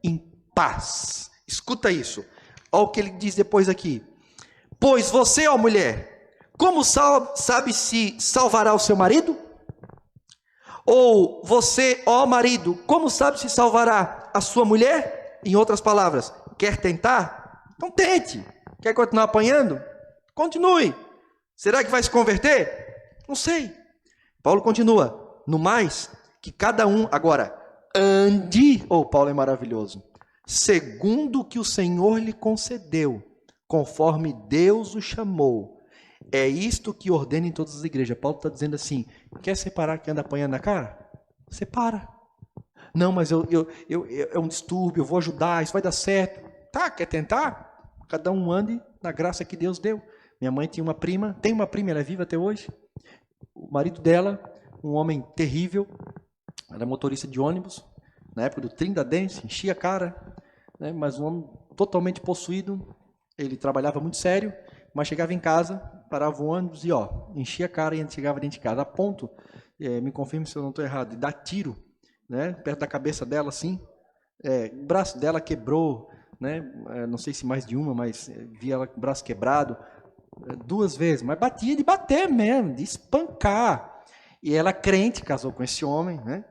Em paz. Escuta isso. Olha o que ele diz depois aqui. Pois você, ó mulher, como sabe se salvará o seu marido? Ou você, ó marido, como sabe se salvará a sua mulher? Em outras palavras, quer tentar? Então tente. Quer continuar apanhando? Continue. Será que vai se converter? Não sei. Paulo continua. No mais, que cada um agora ande. Paulo é maravilhoso. Segundo o que o Senhor lhe concedeu, conforme Deus o chamou. É isto que ordena em todas as igrejas. Paulo está dizendo assim, quer separar quem anda apanhando na cara? Separa. Não, mas é um distúrbio, eu vou ajudar, isso vai dar certo. Tá, quer tentar? Cada um ande na graça que Deus deu. Minha mãe tinha uma prima, ela é viva até hoje. O marido dela, um homem terrível, era motorista de ônibus, na época do Trindadense, enchia a cara, né? Mas um homem totalmente possuído, ele trabalhava muito sério, mas chegava em casa, parava o ônibus e enchia a cara e chegava dentro de casa, a ponto me confirme se eu não estou errado, e dá tiro, né, perto da cabeça dela, assim. O braço dela quebrou, né, não sei se mais de uma, mas vi ela com o braço quebrado 2 vezes, mas batia de bater mesmo, de espancar. E ela crente, casou com esse homem, né,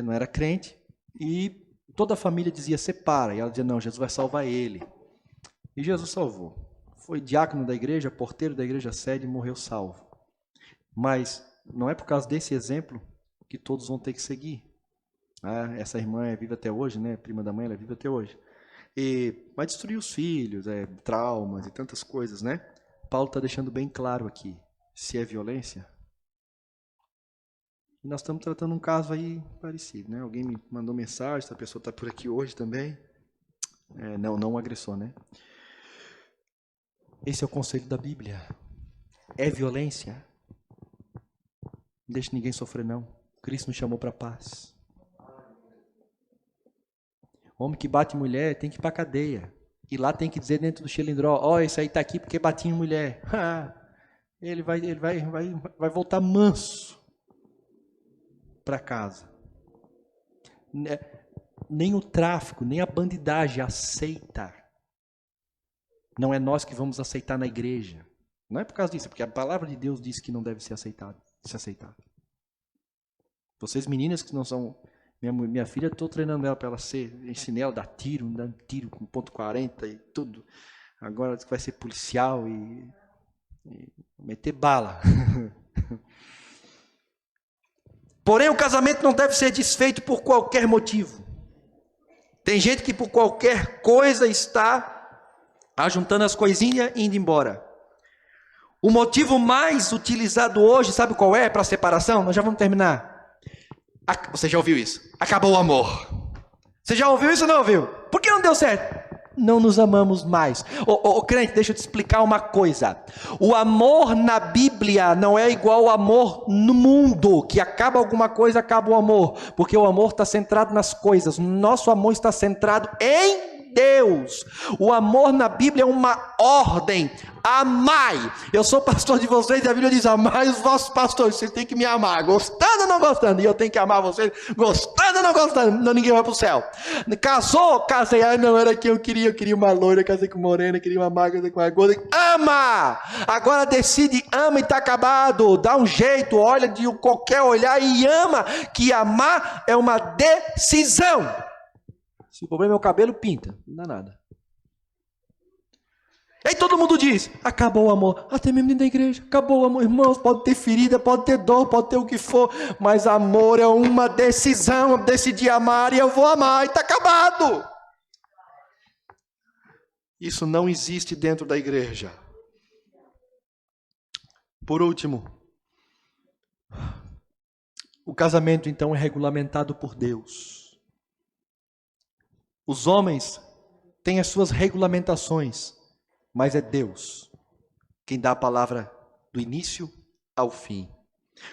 não era crente, e toda a família dizia, separa, e ela dizia, não, Jesus vai salvar ele. E Jesus salvou. Foi diácono da igreja, porteiro da igreja sede e morreu salvo. Mas não é por causa desse exemplo que todos vão ter que seguir. Essa irmã é viva até hoje, né? Prima da mãe, ela é viva até hoje. E vai destruir os filhos, traumas e tantas coisas, né? Paulo está deixando bem claro aqui. Se é violência. E nós estamos tratando um caso aí parecido, né? Alguém me mandou mensagem, essa pessoa está por aqui hoje também. Não um agressor, né? Esse é o conselho da Bíblia. É violência? Não deixe ninguém sofrer, não. Cristo nos chamou para paz. Homem que bate mulher tem que ir para a cadeia. E lá tem que dizer dentro do xilindró, esse aí está aqui porque batia em mulher. Ele vai voltar manso para casa. Nem o tráfico, nem a bandidagem aceita. Não é nós que vamos aceitar na igreja. Não é por causa disso, é porque a palavra de Deus diz que não deve ser aceitado. Vocês meninas que não são... Minha filha, estou treinando ela para ela ser... Ensinei ela a dar tiro com .40 e tudo. Agora vai ser policial e meter bala. Porém, o casamento não deve ser desfeito por qualquer motivo. Tem gente que por qualquer coisa está ajuntando as coisinhas e indo embora. O motivo mais utilizado hoje, sabe qual é para a separação? Nós já vamos terminar. Você já ouviu isso? Acabou o amor. Você já ouviu isso ou não ouviu? Por que não deu certo? Não nos amamos mais. Crente, deixa eu te explicar uma coisa. O amor na Bíblia não é igual ao amor no mundo, que acaba alguma coisa, acaba o amor. Porque o amor está centrado nas coisas. Nosso amor está centrado em Deus. O amor na Bíblia é uma ordem. Amai. Eu sou pastor de vocês e a Bíblia diz, amai os vossos pastores. Vocês têm que me amar, gostando ou não gostando. E eu tenho que amar vocês, gostando ou não gostando. Não, ninguém vai para o céu. Casou? Casei. Não era que eu queria uma loira, casei com morena, queria uma magra, casei com uma gorda. Ama! Agora decide, ama e está acabado. Dá um jeito, olha de qualquer olhar e ama. Que amar é uma decisão. Se o problema é o cabelo, pinta. Não dá nada. Aí todo mundo diz, acabou o amor. Até mesmo dentro da igreja, acabou o amor. Irmãos, pode ter ferida, pode ter dor, pode ter o que for. Mas amor é uma decisão. Eu decidi amar e eu vou amar. E está acabado. Isso não existe dentro da igreja. Por último, o casamento então é regulamentado por Deus. Os homens têm as suas regulamentações, mas é Deus quem dá a palavra do início ao fim.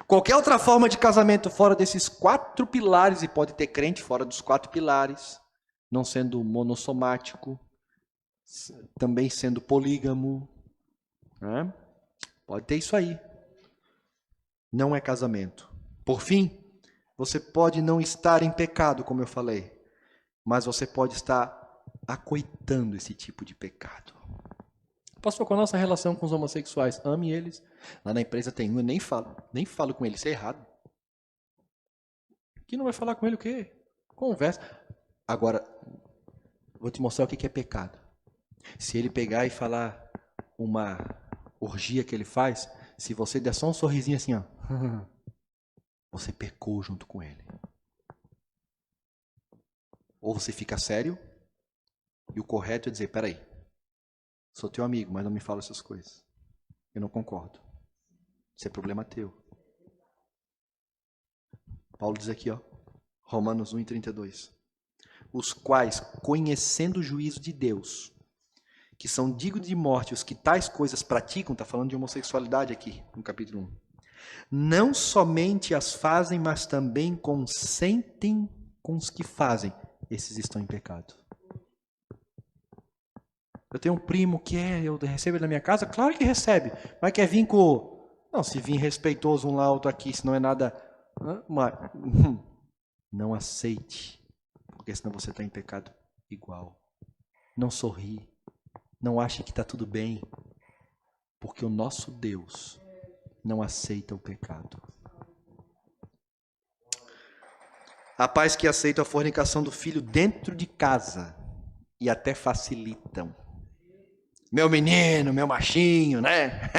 Qualquer outra forma de casamento fora desses 4 pilares, e pode ter crente fora dos 4 pilares, não sendo monossomático, também sendo polígamo, né? Pode ter isso aí. Não é casamento. Por fim, você pode não estar em pecado, como eu falei, mas você pode estar acoitando esse tipo de pecado. Pastor, com a nossa relação com os homossexuais, ame eles. Lá na empresa tem um, eu nem falo com ele, isso é errado. Que não vai falar com ele o quê? Conversa. Agora, vou te mostrar o que é pecado. Se ele pegar e falar uma orgia que ele faz, se você der só um sorrisinho assim, ó, você pecou junto com ele. Ou você fica sério, e o correto é dizer, peraí, sou teu amigo, mas não me fala essas coisas. Eu não concordo. Isso é problema teu. Paulo diz aqui, Romanos 1:32. Os quais, conhecendo o juízo de Deus, que são dignos de morte, os que tais coisas praticam, está falando de homossexualidade aqui, no capítulo 1, não somente as fazem, mas também consentem com os que fazem. Esses estão em pecado. Eu tenho um primo que eu recebo ele na minha casa, claro que recebe, mas quer vir com... Não, se vir respeitoso um lá, outro aqui, se não é nada Mas não aceite, porque senão você está em pecado igual. Não sorri, não ache que está tudo bem, porque o nosso Deus não aceita o pecado. Há pais que aceitam a fornicação do filho dentro de casa e até facilitam. Meu menino, meu machinho, né?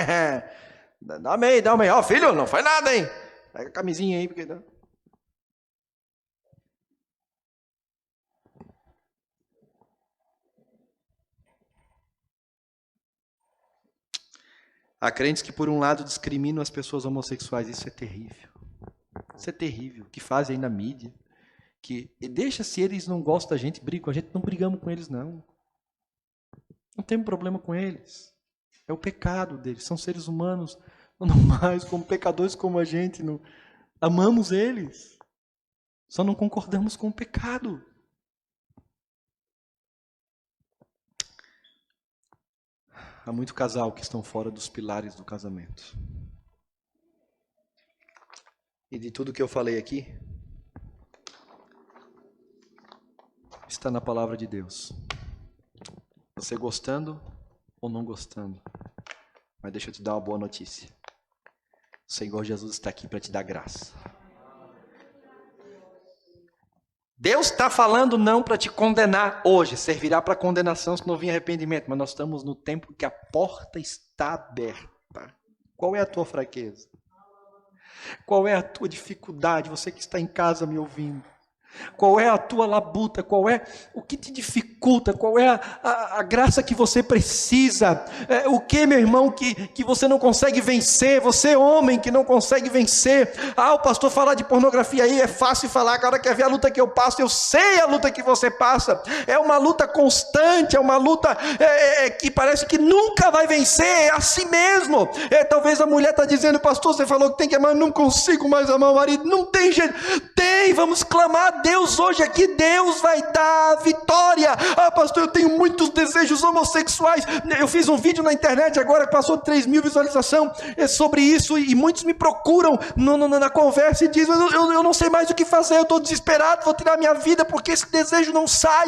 Dá meio. Ó, filho, não faz nada, hein? Pega a camisinha aí, porque não. Há crentes que, por um lado, discriminam as pessoas homossexuais. Isso é terrível. Isso é terrível. O que fazem aí na mídia? Que deixa, se eles não gostam da gente, brigam com a gente, não brigamos com eles, não. Não temos problema com eles. É o pecado deles. São seres humanos, não mais como pecadores como a gente. Não. Amamos eles. Só não concordamos com o pecado. Há muito casal que estão fora dos pilares do casamento. E de tudo que eu falei aqui, está na palavra de Deus. Você gostando ou não gostando. Mas deixa eu te dar uma boa notícia. O Senhor Jesus está aqui para te dar graça. Deus está falando não para te condenar hoje. Servirá para condenação se não vir arrependimento. Mas nós estamos no tempo que a porta está aberta. Qual é a tua fraqueza? Qual é a tua dificuldade? Você que está em casa me ouvindo. Qual é a tua labuta? Qual é o que te dificulta? Qual é a graça que você precisa? O que, meu irmão, que você não consegue vencer? Você, homem, que não consegue vencer. O pastor falar de pornografia aí é fácil falar. Agora quer ver a luta que eu passo? Eu sei a luta que você passa. É uma luta constante, é uma luta que parece que nunca vai vencer. É assim mesmo. Talvez a mulher está dizendo, pastor, você falou que tem que amar, não consigo mais amar o marido. Não tem jeito. Tem, vamos clamar a Deus hoje aqui. Deus vai dar vitória. Pastor, eu tenho muitos desejos homossexuais. Eu fiz um vídeo na internet agora que passou 3.000 visualizações sobre isso, e muitos me procuram na conversa e dizem, eu não sei mais o que fazer, eu estou desesperado, vou tirar minha vida porque esse desejo não sai.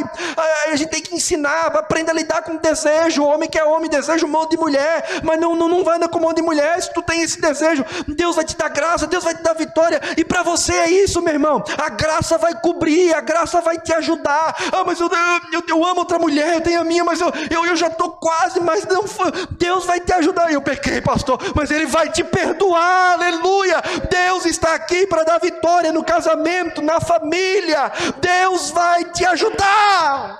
A gente tem que ensinar, aprenda a lidar com o desejo. O homem que é homem deseja um monte de mulher, mas não vai andar com um monte de mulher. Se tu tem esse desejo, Deus vai te dar graça, Deus vai te dar vitória. E para você é isso, meu irmão. A graça vai cobrir, a graça vai te ajudar. Mas eu amo outra mulher, eu tenho a minha, mas eu já estou quase, mas não foi. Deus vai te ajudar. Eu pequei, pastor, mas Ele vai te perdoar, aleluia. Deus está aqui para dar vitória no casamento, na família. Deus vai te ajudar.